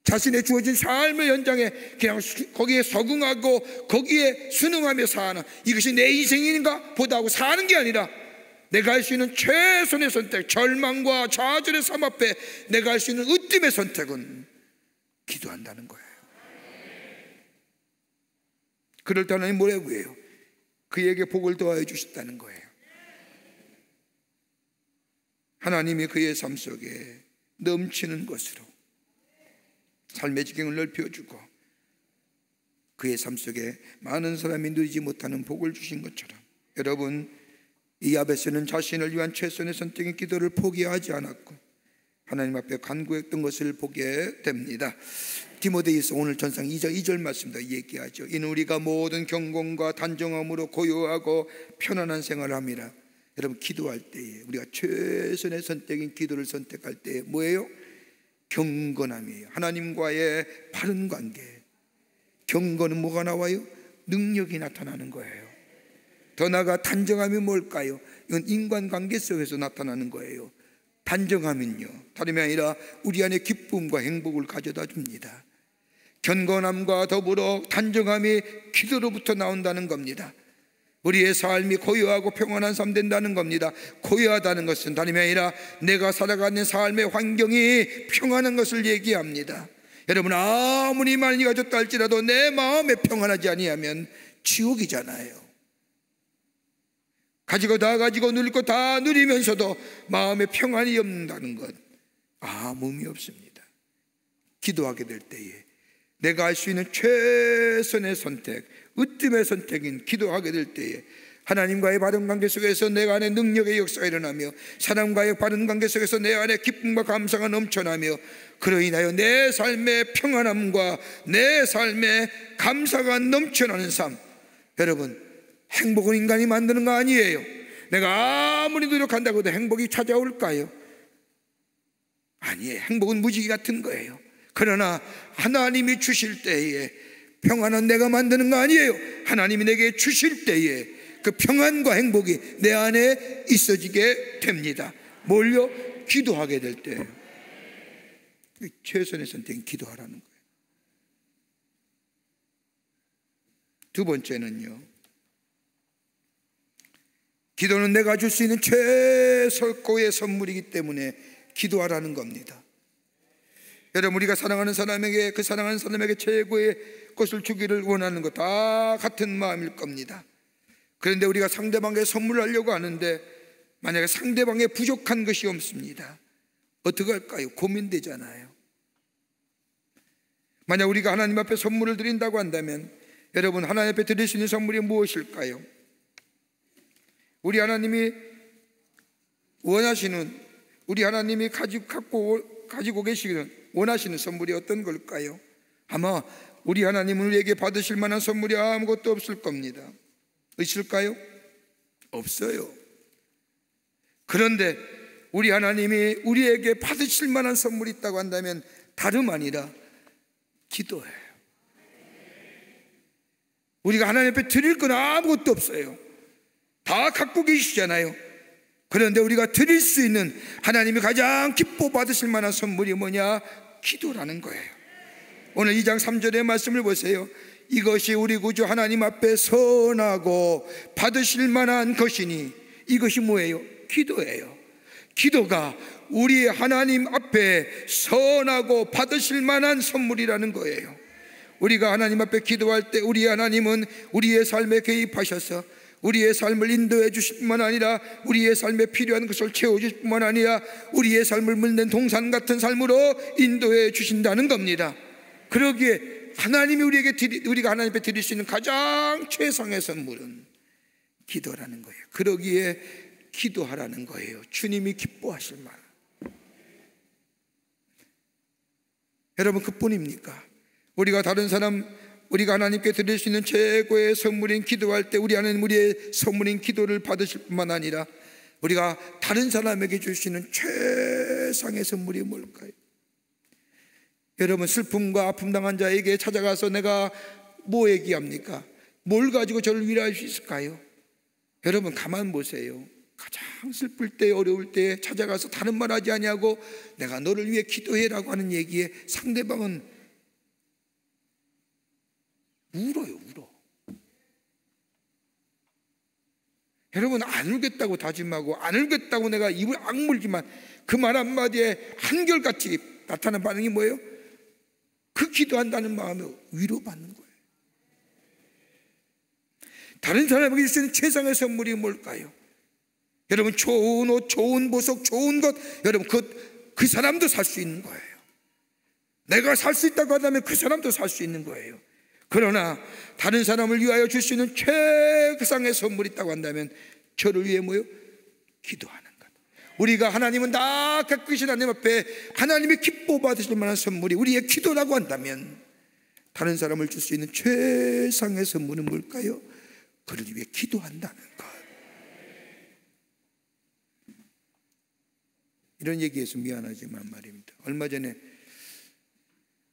자신의 주어진 삶의 연장에 그냥 거기에 적응하고 거기에 순응하며 사는, 이것이 내 인생인가 보다 하고 사는 게 아니라 내가 할 수 있는 최선의 선택, 절망과 좌절의 삶 앞에 내가 할 수 있는 으뜸의 선택은 기도한다는 거예요. 그럴 때 하나님 뭐라고 해요? 그에게 복을 더하여 주셨다는 거예요. 하나님이 그의 삶 속에 넘치는 것으로 삶의 지경을 넓혀주고 그의 삶 속에 많은 사람이 누리지 못하는 복을 주신 것처럼, 여러분, 이 야베스는 자신을 위한 최선의 선택인 기도를 포기하지 않았고 하나님 앞에 간구했던 것을 보게 됩니다. 디모데후서 오늘 전상 2절 말씀도 얘기하죠. 이는 우리가 모든 경건과 단정함으로 고요하고 편안한 생활을 합니다. 여러분, 기도할 때에 우리가 최선의 선택인 기도를 선택할 때에 뭐예요? 경건함이에요. 하나님과의 바른 관계. 경건은 뭐가 나와요? 능력이 나타나는 거예요. 더 나아가 단정함이 뭘까요? 이건 인간관계 속에서 나타나는 거예요. 단정함은요, 다름이 아니라 우리 안에 기쁨과 행복을 가져다 줍니다. 경건함과 더불어 단정함이 기도로부터 나온다는 겁니다. 우리의 삶이 고요하고 평안한 삶 된다는 겁니다. 고요하다는 것은 다름이 아니라 내가 살아가는 삶의 환경이 평안한 것을 얘기합니다. 여러분, 아무리 많이 가졌다 할지라도 내 마음에 평안하지 아니하면 지옥이잖아요. 가지고 다 가지고 누릴 거 다 누리면서도 마음에 평안이 없는다는 것, 아무 의미 없습니다. 기도하게 될 때에 내가 할 수 있는 최선의 선택, 으뜸의 선택인 기도하게 될 때에 하나님과의 바른 관계 속에서 내 안에 능력의 역사가 일어나며 사람과의 바른 관계 속에서 내 안에 기쁨과 감사가 넘쳐나며 그로 인하여 내 삶의 평안함과 내 삶의 감사가 넘쳐나는 삶. 여러분, 행복은 인간이 만드는 거 아니에요. 내가 아무리 노력한다고 해도 행복이 찾아올까요? 아니에요. 행복은 무지개 같은 거예요. 그러나 하나님이 주실 때에 평안은 내가 만드는 거 아니에요. 하나님이 내게 주실 때에 그 평안과 행복이 내 안에 있어지게 됩니다. 뭘요? 기도하게 될 때예요. 최선의 선택은 기도하라는 거예요. 두 번째는요, 기도는 내가 줄 수 있는 최고의 선물이기 때문에 기도하라는 겁니다. 여러분, 우리가 사랑하는 사람에게, 그 사랑하는 사람에게 최고의 것을 주기를 원하는 것 다 같은 마음일 겁니다. 그런데 우리가 상대방에게 선물을 하려고 하는데 만약에 상대방에 부족한 것이 없습니다. 어떻게 할까요? 고민되잖아요. 만약 우리가 하나님 앞에 선물을 드린다고 한다면 여러분, 하나님 앞에 드릴 수 있는 선물이 무엇일까요? 우리 하나님이 원하시는, 우리 하나님이 가지고 계시는 원하시는 선물이 어떤 걸까요? 아마 우리 하나님은 우리에게 받으실 만한 선물이 아무것도 없을 겁니다. 있을까요? 없어요. 그런데 우리 하나님이 우리에게 받으실 만한 선물이 있다고 한다면 다름 아니라 기도예요. 우리가 하나님 앞에 드릴 건 아무것도 없어요. 다 갖고 계시잖아요. 그런데 우리가 드릴 수 있는, 하나님이 가장 기뻐 받으실 만한 선물이 뭐냐? 기도라는 거예요. 오늘 2장 3절의 말씀을 보세요. 이것이 우리 구주 하나님 앞에 선하고 받으실 만한 것이니, 이것이 뭐예요? 기도예요. 기도가 우리 하나님 앞에 선하고 받으실 만한 선물이라는 거예요. 우리가 하나님 앞에 기도할 때 우리 하나님은 우리의 삶에 개입하셔서 우리의 삶을 인도해 주실 뿐만 아니라 우리의 삶에 필요한 것을 채워주실 뿐만 아니라 우리의 삶을 물는 동산 같은 삶으로 인도해 주신다는 겁니다. 그러기에 하나님이 우리가 하나님 앞에 드릴 수 있는 가장 최상의 선물은 기도라는 거예요. 그러기에 기도하라는 거예요. 주님이 기뻐하실 만. 여러분, 그뿐입니까? 우리가 하나님께 드릴 수 있는 최고의 선물인 기도할 때 우리 하나님 우리의 선물인 기도를 받으실 뿐만 아니라 우리가 다른 사람에게 줄 수 있는 최상의 선물이 뭘까요? 여러분, 슬픔과 아픔 당한 자에게 찾아가서 내가 뭐 얘기합니까? 뭘 가지고 저를 위로할 수 있을까요? 여러분, 가만 보세요. 가장 슬플 때, 어려울 때 찾아가서 다른 말 하지 아니하고 내가 너를 위해 기도해라고 하는 얘기에 상대방은 울어요. 울어. 여러분, 안 울겠다고 다짐하고 안 울겠다고 내가 입을 악물지만 그 말 한마디에 한결같이 나타나는 반응이 뭐예요? 그 기도한다는 마음에 위로받는 거예요. 다른 사람에게 줄 수 있는 최상의 선물이 뭘까요? 여러분, 좋은 옷, 좋은 보석, 좋은 것, 여러분 그 사람도 살 수 있는 거예요. 내가 살 수 있다고 한다면 그 사람도 살 수 있는 거예요. 그러나 다른 사람을 위하여 줄 수 있는 최상의 선물이 있다고 한다면 저를 위해 뭐요? 기도하는 것. 우리가 하나님은 다 갖고 계신 하나님 앞에 하나님이 기뻐 받으실 만한 선물이 우리의 기도라고 한다면 다른 사람을 줄 수 있는 최상의 선물은 뭘까요? 그를 위해 기도한다는 것. 이런 얘기해서 미안하지만 말입니다. 얼마 전에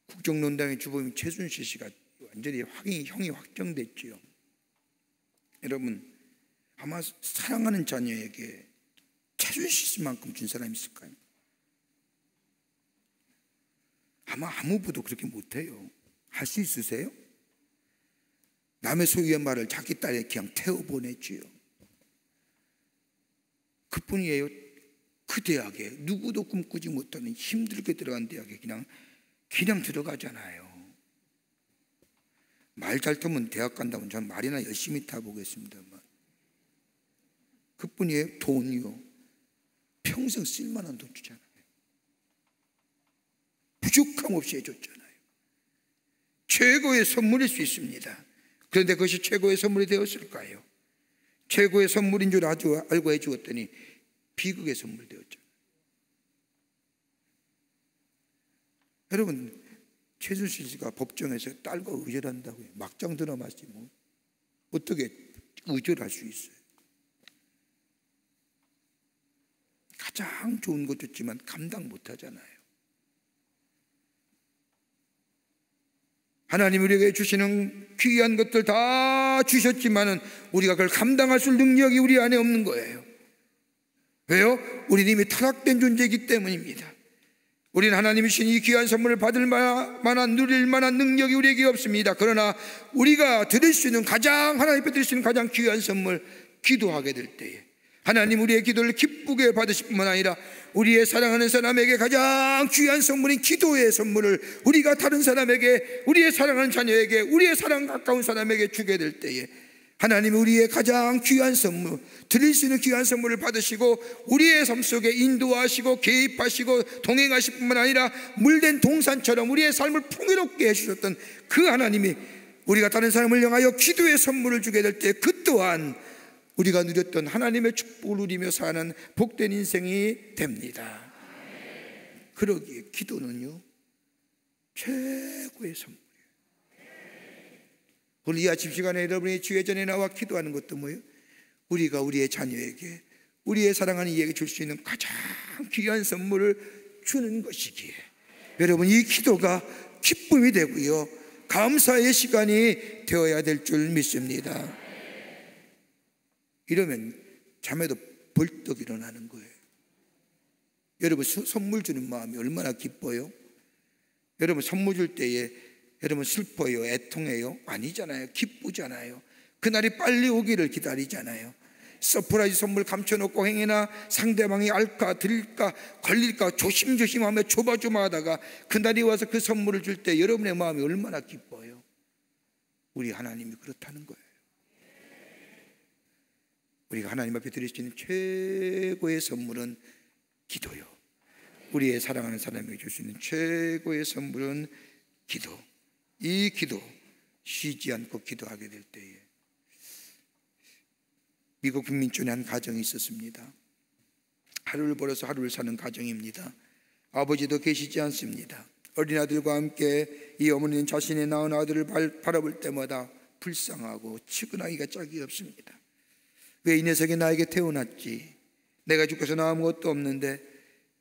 국정농단의 주범인 최순실 씨가 완전히 형이 확정됐지요. 여러분, 아마 사랑하는 자녀에게 최순실 씨만큼 준 사람이 있을까요? 아마 아무 부도 그렇게 못해요. 할 수 있으세요? 남의 소유의 말을 자기 딸에 그냥 태워보냈지요. 그뿐이에요. 그 대학에 누구도 꿈꾸지 못하는 힘들게 들어간 대학에 그냥 들어가잖아요. 말 잘 타면 대학 간다면 저는 말이나 열심히 타보겠습니다만, 그뿐이에요. 돈이요. 평생 쓸만한 돈 주잖아요. 부족함 없이 해줬잖아요. 최고의 선물일 수 있습니다. 그런데 그것이 최고의 선물이 되었을까요? 최고의 선물인 줄 알고 해주었더니 비극의 선물이 되었잖아요. 여러분, 최순실 씨가 법정에서 딸과 의절한다고요. 막장 드라마지 뭐. 어떻게 의절할 수 있어요? 가장 좋은 것 줬지만 감당 못하잖아요. 하나님 우리에게 주시는 귀한 것들 다 주셨지만은 우리가 그걸 감당할 수 있는 능력이 우리 안에 없는 거예요. 왜요? 우리는 이미 타락된 존재이기 때문입니다. 우리는 하나님이 주신 이 귀한 선물을 받을 만한, 누릴 만한 능력이 우리에게 없습니다. 그러나 우리가 드릴 수 있는 하나님께 드릴 수 있는 가장 귀한 선물, 기도하게 될 때에 하나님 우리의 기도를 기쁘게 받으실 뿐만 아니라 우리의 사랑하는 사람에게 가장 귀한 선물인 기도의 선물을 우리가 다른 사람에게, 우리의 사랑하는 자녀에게, 우리의 사랑 가까운 사람에게 주게 될 때에 하나님이 우리의 가장 귀한 선물, 드릴 수 있는 귀한 선물을 받으시고 우리의 삶 속에 인도하시고 개입하시고 동행하실 뿐만 아니라 물된 동산처럼 우리의 삶을 풍요롭게 해주셨던 그 하나님이 우리가 다른 사람을 향하여 기도의 선물을 주게 될 때 그 또한 우리가 누렸던 하나님의 축복을 누리며 사는 복된 인생이 됩니다. 그러기에 기도는요, 최고의 선물이에요. 오늘 이 아침 시간에 여러분이 주의 전에 나와 기도하는 것도 뭐예요? 우리가 우리의 자녀에게, 우리의 사랑하는 이에게 줄 수 있는 가장 귀한 선물을 주는 것이기에 여러분, 이 기도가 기쁨이 되고요, 감사의 시간이 되어야 될 줄 믿습니다. 이러면 잠에도 벌떡 일어나는 거예요. 여러분, 선물 주는 마음이 얼마나 기뻐요? 여러분, 선물 줄 때에 여러분 슬퍼요? 애통해요? 아니잖아요. 기쁘잖아요. 그날이 빨리 오기를 기다리잖아요. 서프라이즈 선물 감춰놓고 행여나 상대방이 알까 들릴까 걸릴까 조심조심하며 조마조마하다가 그날이 와서 그 선물을 줄 때 여러분의 마음이 얼마나 기뻐요? 우리 하나님이 그렇다는 거예요. 우리가 하나님 앞에 드릴 수 있는 최고의 선물은 기도요. 우리의 사랑하는 사람에게 줄 수 있는 최고의 선물은 기도. 이 기도, 쉬지 않고 기도하게 될 때에, 미국 북민촌에 한 가정이 있었습니다. 하루를 벌어서 하루를 사는 가정입니다. 아버지도 계시지 않습니다. 어린 아들과 함께 이 어머니는 자신의 낳은 아들을 바라볼 때마다 불쌍하고 측은하기가 짝이 없습니다. 왜 이 녀석이 나에게 태어났지? 내가 죽고서 나 아무것도 없는데.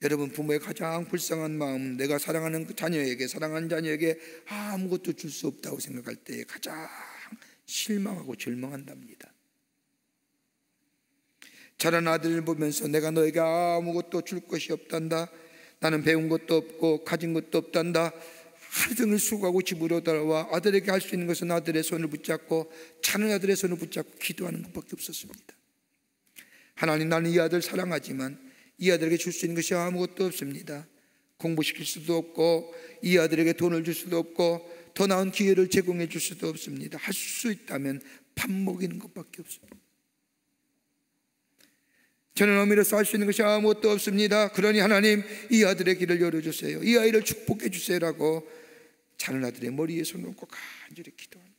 여러분, 부모의 가장 불쌍한 마음은 내가 사랑하는 그 자녀에게, 사랑하는 자녀에게 아무것도 줄 수 없다고 생각할 때 가장 실망하고 절망한답니다. 자란 아들을 보면서 내가 너에게 아무것도 줄 것이 없단다, 나는 배운 것도 없고 가진 것도 없단다, 하루 종일 수고하고 집으로 돌아와 아들에게 할 수 있는 것은 아들의 손을 붙잡고, 자는 아들의 손을 붙잡고 기도하는 것밖에 없었습니다. 하나님, 나는 이 아들 사랑하지만 이 아들에게 줄 수 있는 것이 아무것도 없습니다. 공부시킬 수도 없고, 이 아들에게 돈을 줄 수도 없고, 더 나은 기회를 제공해 줄 수도 없습니다. 할 수 있다면 밥 먹이는 것밖에 없습니다. 저는 어미로서 할 수 있는 것이 아무것도 없습니다. 그러니 하나님, 이 아들의 길을 열어주세요. 이 아이를 축복해 주세요라고 자는 아들의 머리에 손을 얹고 간절히 기도합니다.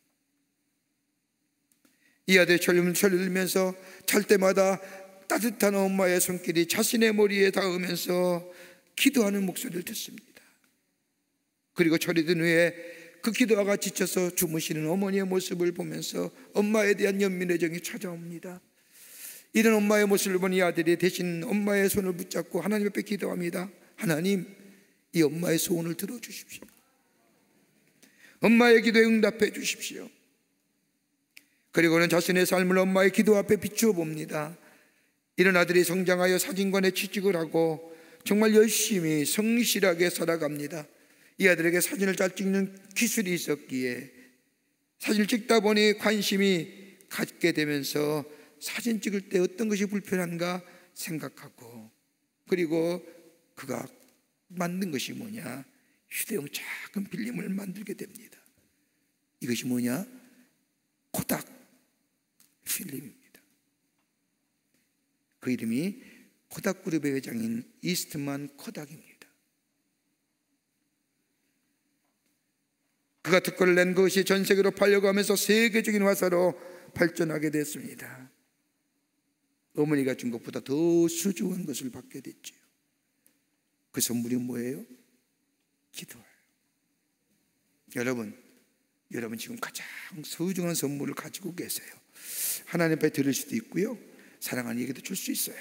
이 아들의 철림을 철들면서 잘 때마다 따뜻한 엄마의 손길이 자신의 머리에 닿으면서 기도하는 목소리를 듣습니다. 그리고 철이 든 후에 그 기도가 지쳐서 주무시는 어머니의 모습을 보면서 엄마에 대한 연민의 정이 찾아옵니다. 이런 엄마의 모습을 본 이 아들이 대신 엄마의 손을 붙잡고 하나님 앞에 기도합니다. 하나님, 이 엄마의 소원을 들어주십시오. 엄마의 기도에 응답해 주십시오. 그리고는 자신의 삶을 엄마의 기도 앞에 비추어 봅니다. 이런 아들이 성장하여 사진관에 취직을 하고 정말 열심히 성실하게 살아갑니다. 이 아들에게 사진을 잘 찍는 기술이 있었기에 사진을 찍다 보니 관심이 갖게 되면서 사진 찍을 때 어떤 것이 불편한가 생각하고, 그리고 그가 만든 것이 뭐냐? 휴대용 작은 필름을 만들게 됩니다. 이것이 뭐냐? 코닥 필름입니다. 그 이름이 코닥그룹의 회장인 이스트만 코닥입니다. 그가 특허를 낸 것이 전 세계로 팔려가면서 세계적인 화사로 발전하게 됐습니다. 어머니가 준 것보다 더 소중한 것을 받게 됐죠. 그 선물이 뭐예요? 기도예요. 여러분 지금 가장 소중한 선물을 가지고 계세요. 하나님 앞에 드릴 수도 있고요, 사랑하는 이에게도 줄 수 있어요.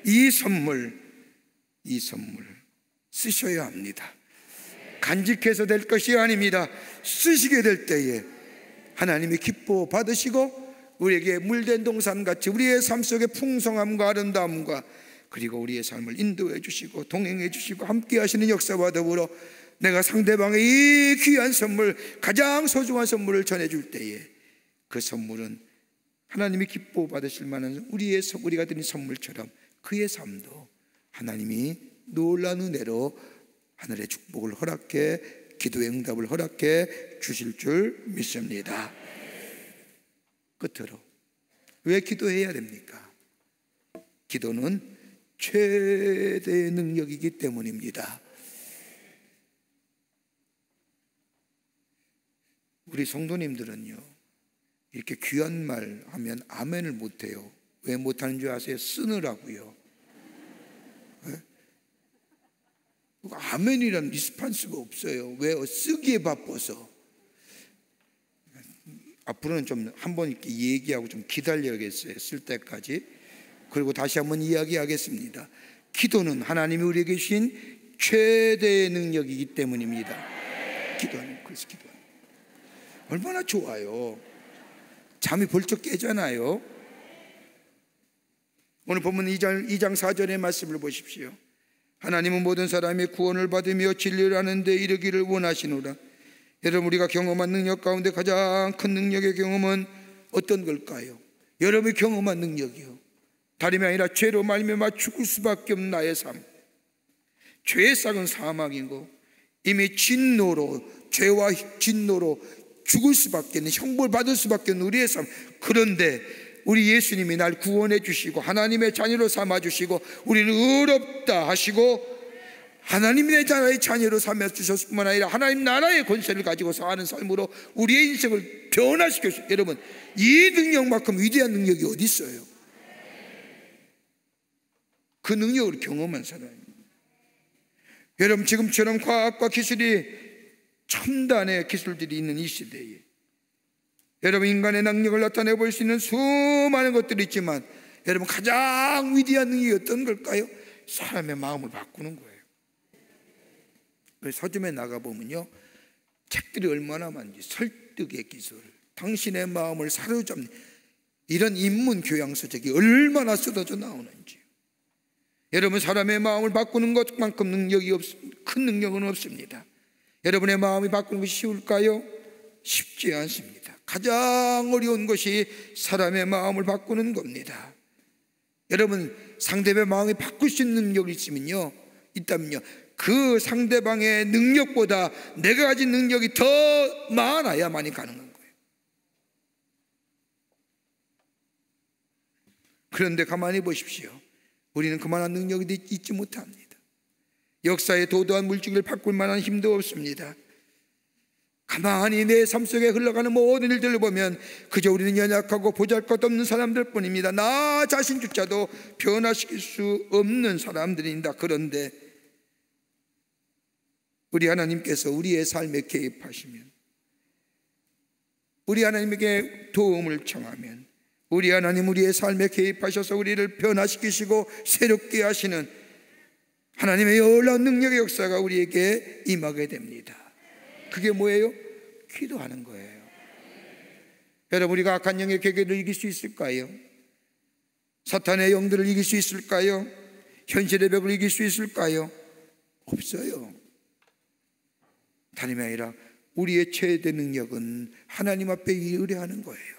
이 선물 쓰셔야 합니다. 간직해서 될 것이 아닙니다. 쓰시게 될 때에 하나님이 기뻐 받으시고 우리에게 물된 동산같이 우리의 삶 속에 풍성함과 아름다움과 그리고 우리의 삶을 인도해 주시고 동행해 주시고 함께 하시는 역사와 더불어 내가 상대방의 이 귀한 선물, 가장 소중한 선물을 전해줄 때에 그 선물은 하나님이 기뻐 받으실 만한 우리가 드린 선물처럼 그의 삶도 하나님이 놀라운 은혜로 하늘의 축복을 허락해, 기도의 응답을 허락해 주실 줄 믿습니다. 끝으로 왜 기도해야 됩니까? 기도는 최대의 능력이기 때문입니다. 우리 성도님들은요, 이렇게 귀한 말 하면 아멘을 못해요. 왜 못하는 줄 아세요? 쓰느라고요. 네? 아멘이라는 리스판스가 없어요. 왜요? 쓰기에 바빠서. 앞으로는 좀 한번 이렇게 얘기하고 좀 기다려야겠어요. 쓸 때까지. 그리고 다시 한번 이야기하겠습니다. 기도는 하나님이 우리에게 주신 최대의 능력이기 때문입니다. 기도하는, 그래서 기도하는. 얼마나 좋아요. 잠이 벌쩍 깨잖아요. 오늘 본문 2장 4절의 말씀을 보십시오. 하나님은 모든 사람이 구원을 받으며 진리를 아는 데 이르기를 원하시노라. 여러분, 우리가 경험한 능력 가운데 가장 큰 능력의 경험은 어떤 걸까요? 여러분이 경험한 능력이요, 다름이 아니라 죄로 말미암아 죽을 수밖에 없는 나의 삶. 죄의 싹은 사망이고 이미 진노로, 죄와 진노로 죽을 수밖에 없는, 형벌 받을 수밖에 없는 우리의 삶. 그런데 우리 예수님이 날 구원해 주시고 하나님의 자녀로 삼아 주시고 우리를 의롭다 하시고 하나님의 나라의 자녀로 삼아 주셨을 뿐만 아니라 하나님 나라의 권세를 가지고 사는 삶으로 우리의 인생을 변화시켜 주셨어요. 여러분, 이 능력만큼 위대한 능력이 어디 있어요? 그 능력을 경험한 사람입니다. 여러분, 지금처럼 과학과 기술이 첨단의 기술들이 있는 이 시대에 여러분, 인간의 능력을 나타내 볼 수 있는 수많은 것들이 있지만 여러분, 가장 위대한 능력이 어떤 걸까요? 사람의 마음을 바꾸는 거예요. 서점에 나가보면요, 책들이 얼마나 많은지, 설득의 기술, 당신의 마음을 사로잡는 이런 인문 교양서적이 얼마나 쏟아져 나오는지. 여러분, 사람의 마음을 바꾸는 것만큼 큰 능력은 없습니다. 여러분의 마음이 바꾸는 것이 쉬울까요? 쉽지 않습니다. 가장 어려운 것이 사람의 마음을 바꾸는 겁니다. 여러분, 상대방의 마음이 바꿀 수 있는 능력이 있다면요, 그 상대방의 능력보다 내가 가진 능력이 더 많아야만이 가능한 거예요. 그런데 가만히 보십시오. 우리는 그만한 능력이 있지 못합니다. 역사의 도도한 물질을 바꿀 만한 힘도 없습니다. 가만히 내 삶 속에 흘러가는 모든 일들을 보면 그저 우리는 연약하고 보잘것없는 사람들 뿐입니다. 나 자신조차도 변화시킬 수 없는 사람들입니다. 그런데 우리 하나님께서 우리의 삶에 개입하시면, 우리 하나님에게 도움을 청하면, 우리 하나님 우리의 삶에 개입하셔서 우리를 변화시키시고 새롭게 하시는 하나님의 놀라운 능력의 역사가 우리에게 임하게 됩니다. 그게 뭐예요? 기도하는 거예요. 여러분, 우리가 악한 영의 괴계를 이길 수 있을까요? 사탄의 영들을 이길 수 있을까요? 현실의 벽을 이길 수 있을까요? 없어요. 다름이 아니라 우리의 최대 능력은 하나님 앞에 의뢰하는 거예요.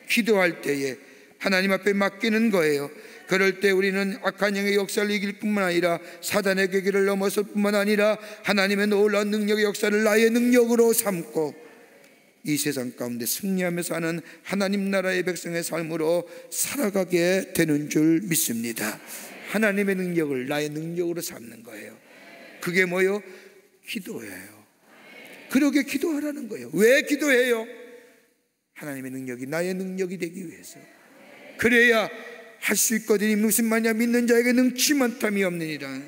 기도할 때에 하나님 앞에 맡기는 거예요. 그럴 때 우리는 악한 영의 역사를 이길 뿐만 아니라 사단의 괴계를 넘어설 뿐만 아니라 하나님의 놀라운 능력의 역사를 나의 능력으로 삼고 이 세상 가운데 승리하며 사는 하나님 나라의 백성의 삶으로 살아가게 되는 줄 믿습니다. 하나님의 능력을 나의 능력으로 삼는 거예요. 그게 뭐예요? 기도예요. 그러게 기도하라는 거예요. 왜 기도해요? 하나님의 능력이 나의 능력이 되기 위해서. 그래야 할 수 있거든요. 무슨 말이냐? 믿는 자에게 능치만 탐이 없느니라.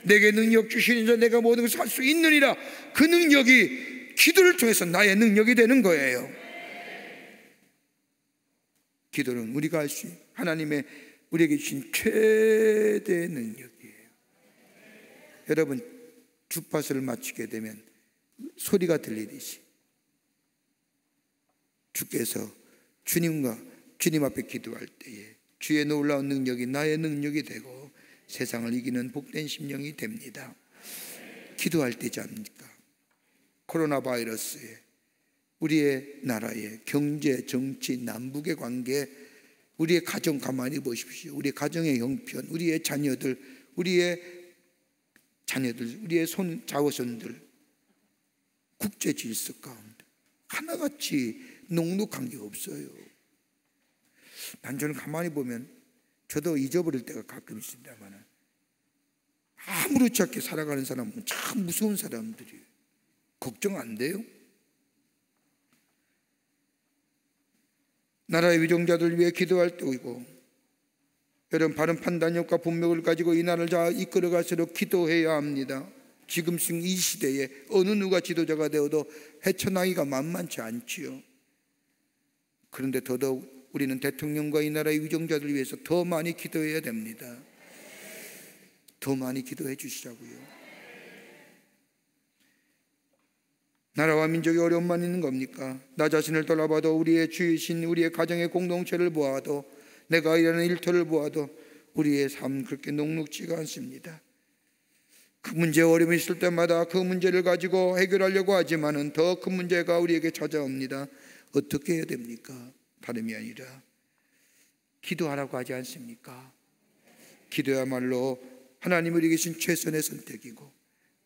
내게 능력 주시는 자 내가 모든 것을 할 수 있느니라. 그 능력이 기도를 통해서 나의 능력이 되는 거예요. 기도는 우리가 할 수 있는 하나님의 우리에게 주신 최대의 능력이에요. 여러분, 주파수를 맞추게 되면 소리가 들리듯이 주께서 주님 앞에 기도할 때에 주의 놀라운 능력이 나의 능력이 되고 세상을 이기는 복된 심령이 됩니다. 기도할 때지 않습니까? 코로나 바이러스에 우리의 나라의 경제, 정치, 남북의 관계, 우리의 가정 가만히 보십시오. 우리의 가정의 형편, 우리의 자녀들, 우리의 자손들 국제 질서 가운데 하나같이 녹록한 게 없어요. 저는 가만히 보면 저도 잊어버릴 때가 가끔 있습니다만 아무렇지 않게 살아가는 사람은 참 무서운 사람들이에요. 걱정 안 돼요? 나라의 위정자들을 위해 기도할 때이고, 여러분 바른 판단력과 분명을 가지고 이 나라를 잘 이끌어갈수록 기도해야 합니다. 지금 이 시대에 어느 누가 지도자가 되어도 헤쳐나기가 만만치 않지요. 그런데 더더욱 우리는 대통령과 이 나라의 위정자들을 위해서 더 많이 기도해야 됩니다. 더 많이 기도해 주시자고요. 나라와 민족의 어려움만 있는 겁니까? 나 자신을 돌아봐도, 우리의 주이신 우리의 가정의 공동체를 보아도, 내가 일하는 일터를 보아도 우리의 삶은 그렇게 녹록지가 않습니다. 그 문제에 어려움이 있을 때마다 그 문제를 가지고 해결하려고 하지만은 더 큰 문제가 우리에게 찾아옵니다. 어떻게 해야 됩니까? 다름이 아니라 기도하라고 하지 않습니까? 기도야말로 하나님이 우리에게 주신 최선의 선택이고,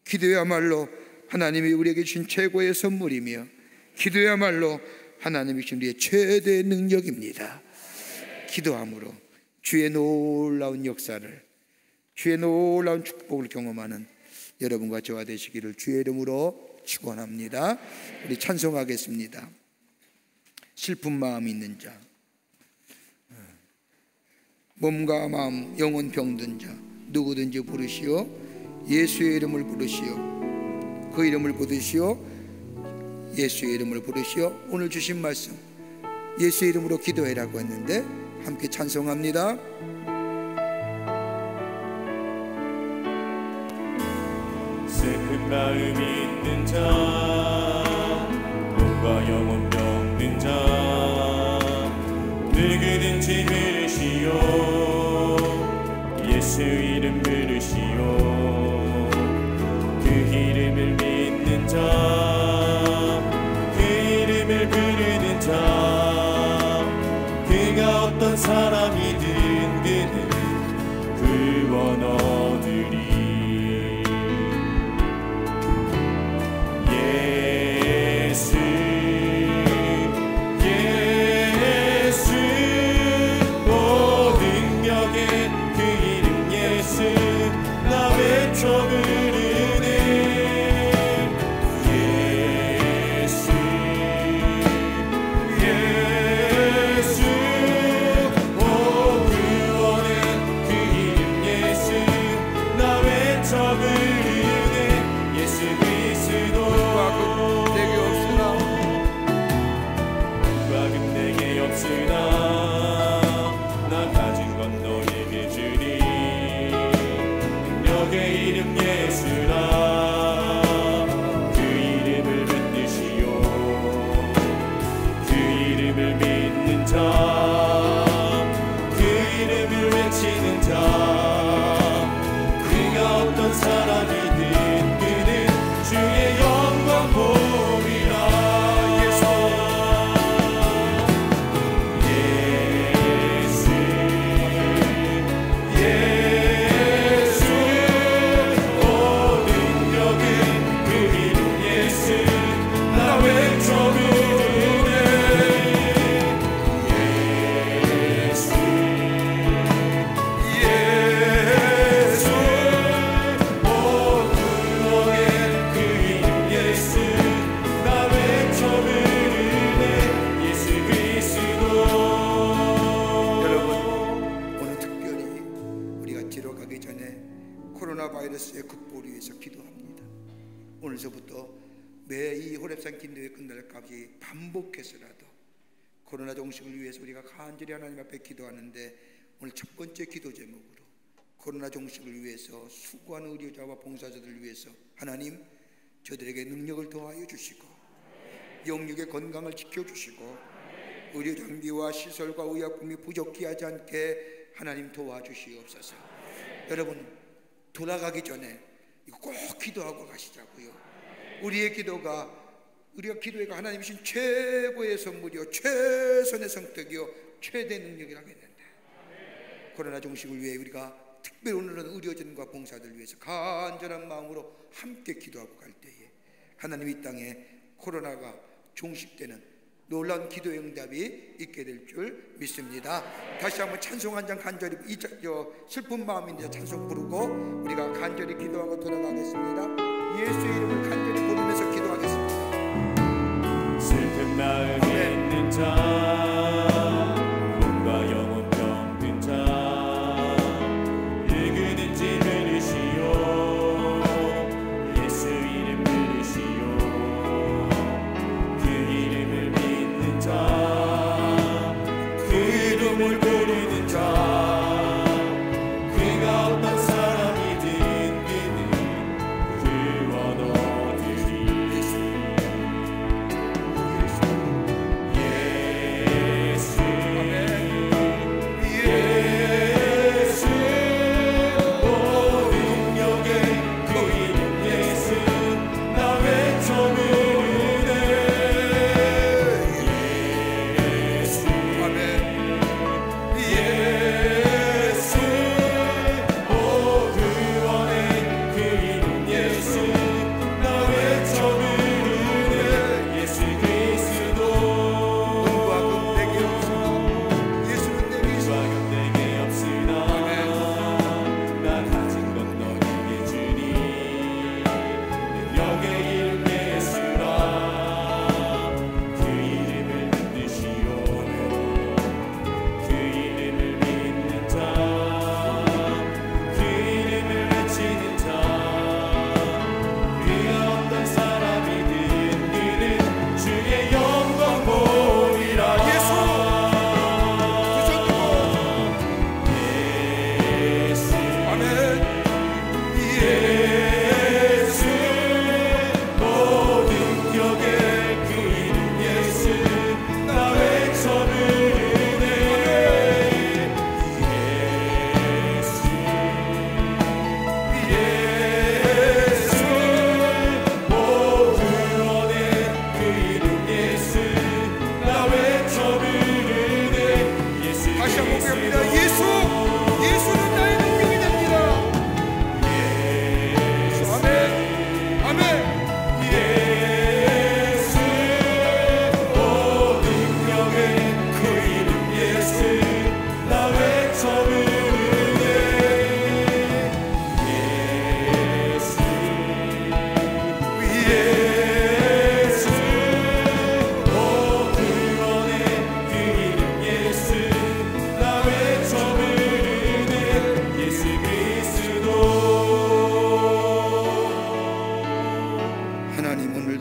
기도야말로 하나님이 우리에게 주신 최고의 선물이며, 기도야말로 하나님이 주신 우리의 최대의 능력입니다. 기도함으로 주의 놀라운 역사를, 주의 놀라운 축복을 경험하는 여러분과 저와 되시기를 주의 이름으로 축원합니다. 우리 찬송하겠습니다. 슬픈 마음이 있는 자, 몸과 마음 영혼 병든 자 누구든지 부르시오. 예수의 이름을 부르시오. 그 이름을 부르시오. 예수의 이름을 부르시오. 오늘 주신 말씀 예수의 이름으로 기도해라고 했는데 함께 찬송합니다. 슬픈 마음이 있는 자, 몸과 영혼 병든 자 누구든지 부르시오. 예수 이름 부르시오. 그 이름을 믿는 자, 그 이름을 부르는 자, 그가 어떤 사람이든 그는 구원 얻으리. 반복해서라도 코로나 종식을 위해서 우리가 간절히 하나님 앞에 기도하는데, 오늘 첫 번째 기도 제목으로 코로나 종식을 위해서 수고하는 의료자와 봉사자들을 위해서 하나님 저들에게 능력을 더하여 주시고 영육의 건강을 지켜주시고 의료 장비와 시설과 의약품이 부족히 하지 않게 하나님 도와주시옵소서. 여러분 돌아가기 전에 이거 꼭 기도하고 가시자고요. 우리의 기도가, 우리가 기도해가 하나님이 주신 최고의 선물이요, 최선의 선택이요, 최대 능력이라고 했는데, 코로나 종식을 위해 우리가 특별히 오늘은 의료진과 봉사들 위해서 간절한 마음으로 함께 기도하고 갈 때에 하나님 이 땅에 코로나가 종식되는 놀라운 기도의 응답이 있게 될 줄 믿습니다. 다시 한번 찬송 한 장 간절히, 슬픈 마음인데 찬송 부르고 우리가 간절히 기도하고 돌아가겠습니다. 예수의 이름을 간절히 부르면서 기도하겠습니다. 슬픈 마음이 있는 자,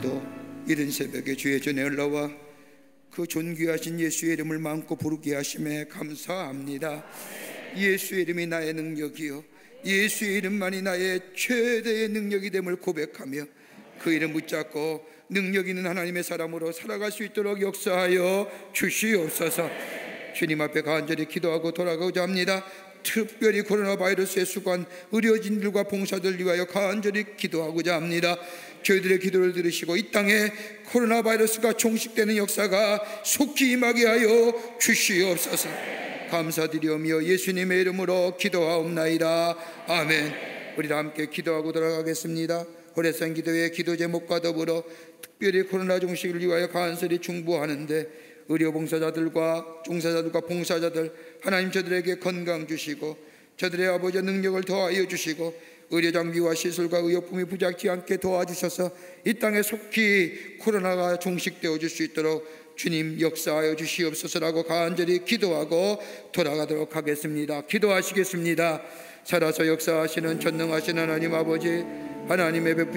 오늘도 이른 새벽에 주의 전에 올라와 그 존귀하신 예수의 이름을 마음껏 부르게 하심에 감사합니다. 예수의 이름이 나의 능력이요 예수의 이름만이 나의 최대의 능력이 됨을 고백하며 그 이름 붙잡고 능력 있는 하나님의 사람으로 살아갈 수 있도록 역사하여 주시옵소서. 주님 앞에 간절히 기도하고 돌아가고자 합니다. 특별히 코로나 바이러스에 수고한 의료진들과 봉사들 위하여 간절히 기도하고자 합니다. 저희들의 기도를 들으시고 이 땅에 코로나 바이러스가 종식되는 역사가 속히 임하게 하여 주시옵소서. 감사드리오며 예수님의 이름으로 기도하옵나이다. 아멘. 우리 다 함께 기도하고 돌아가겠습니다. 호래산 기도회 기도 제목과 더불어 특별히 코로나 종식을 위하여 간절히 중보하는데 의료봉사자들과 종사자들과 봉사자들 하나님 저들에게 건강 주시고 저들의 아버지의 능력을 더하여 주시고 의료장비와 시술과 의약품이 부족치 않게 도와주셔서 이 땅에 속히 코로나가 종식되어 줄 수 있도록 주님 역사하여 주시옵소서라고 간절히 기도하고 돌아가도록 하겠습니다. 기도하시겠습니다. 살아서 역사하시는 전능하신 하나님 아버지, 하나님의 베푸신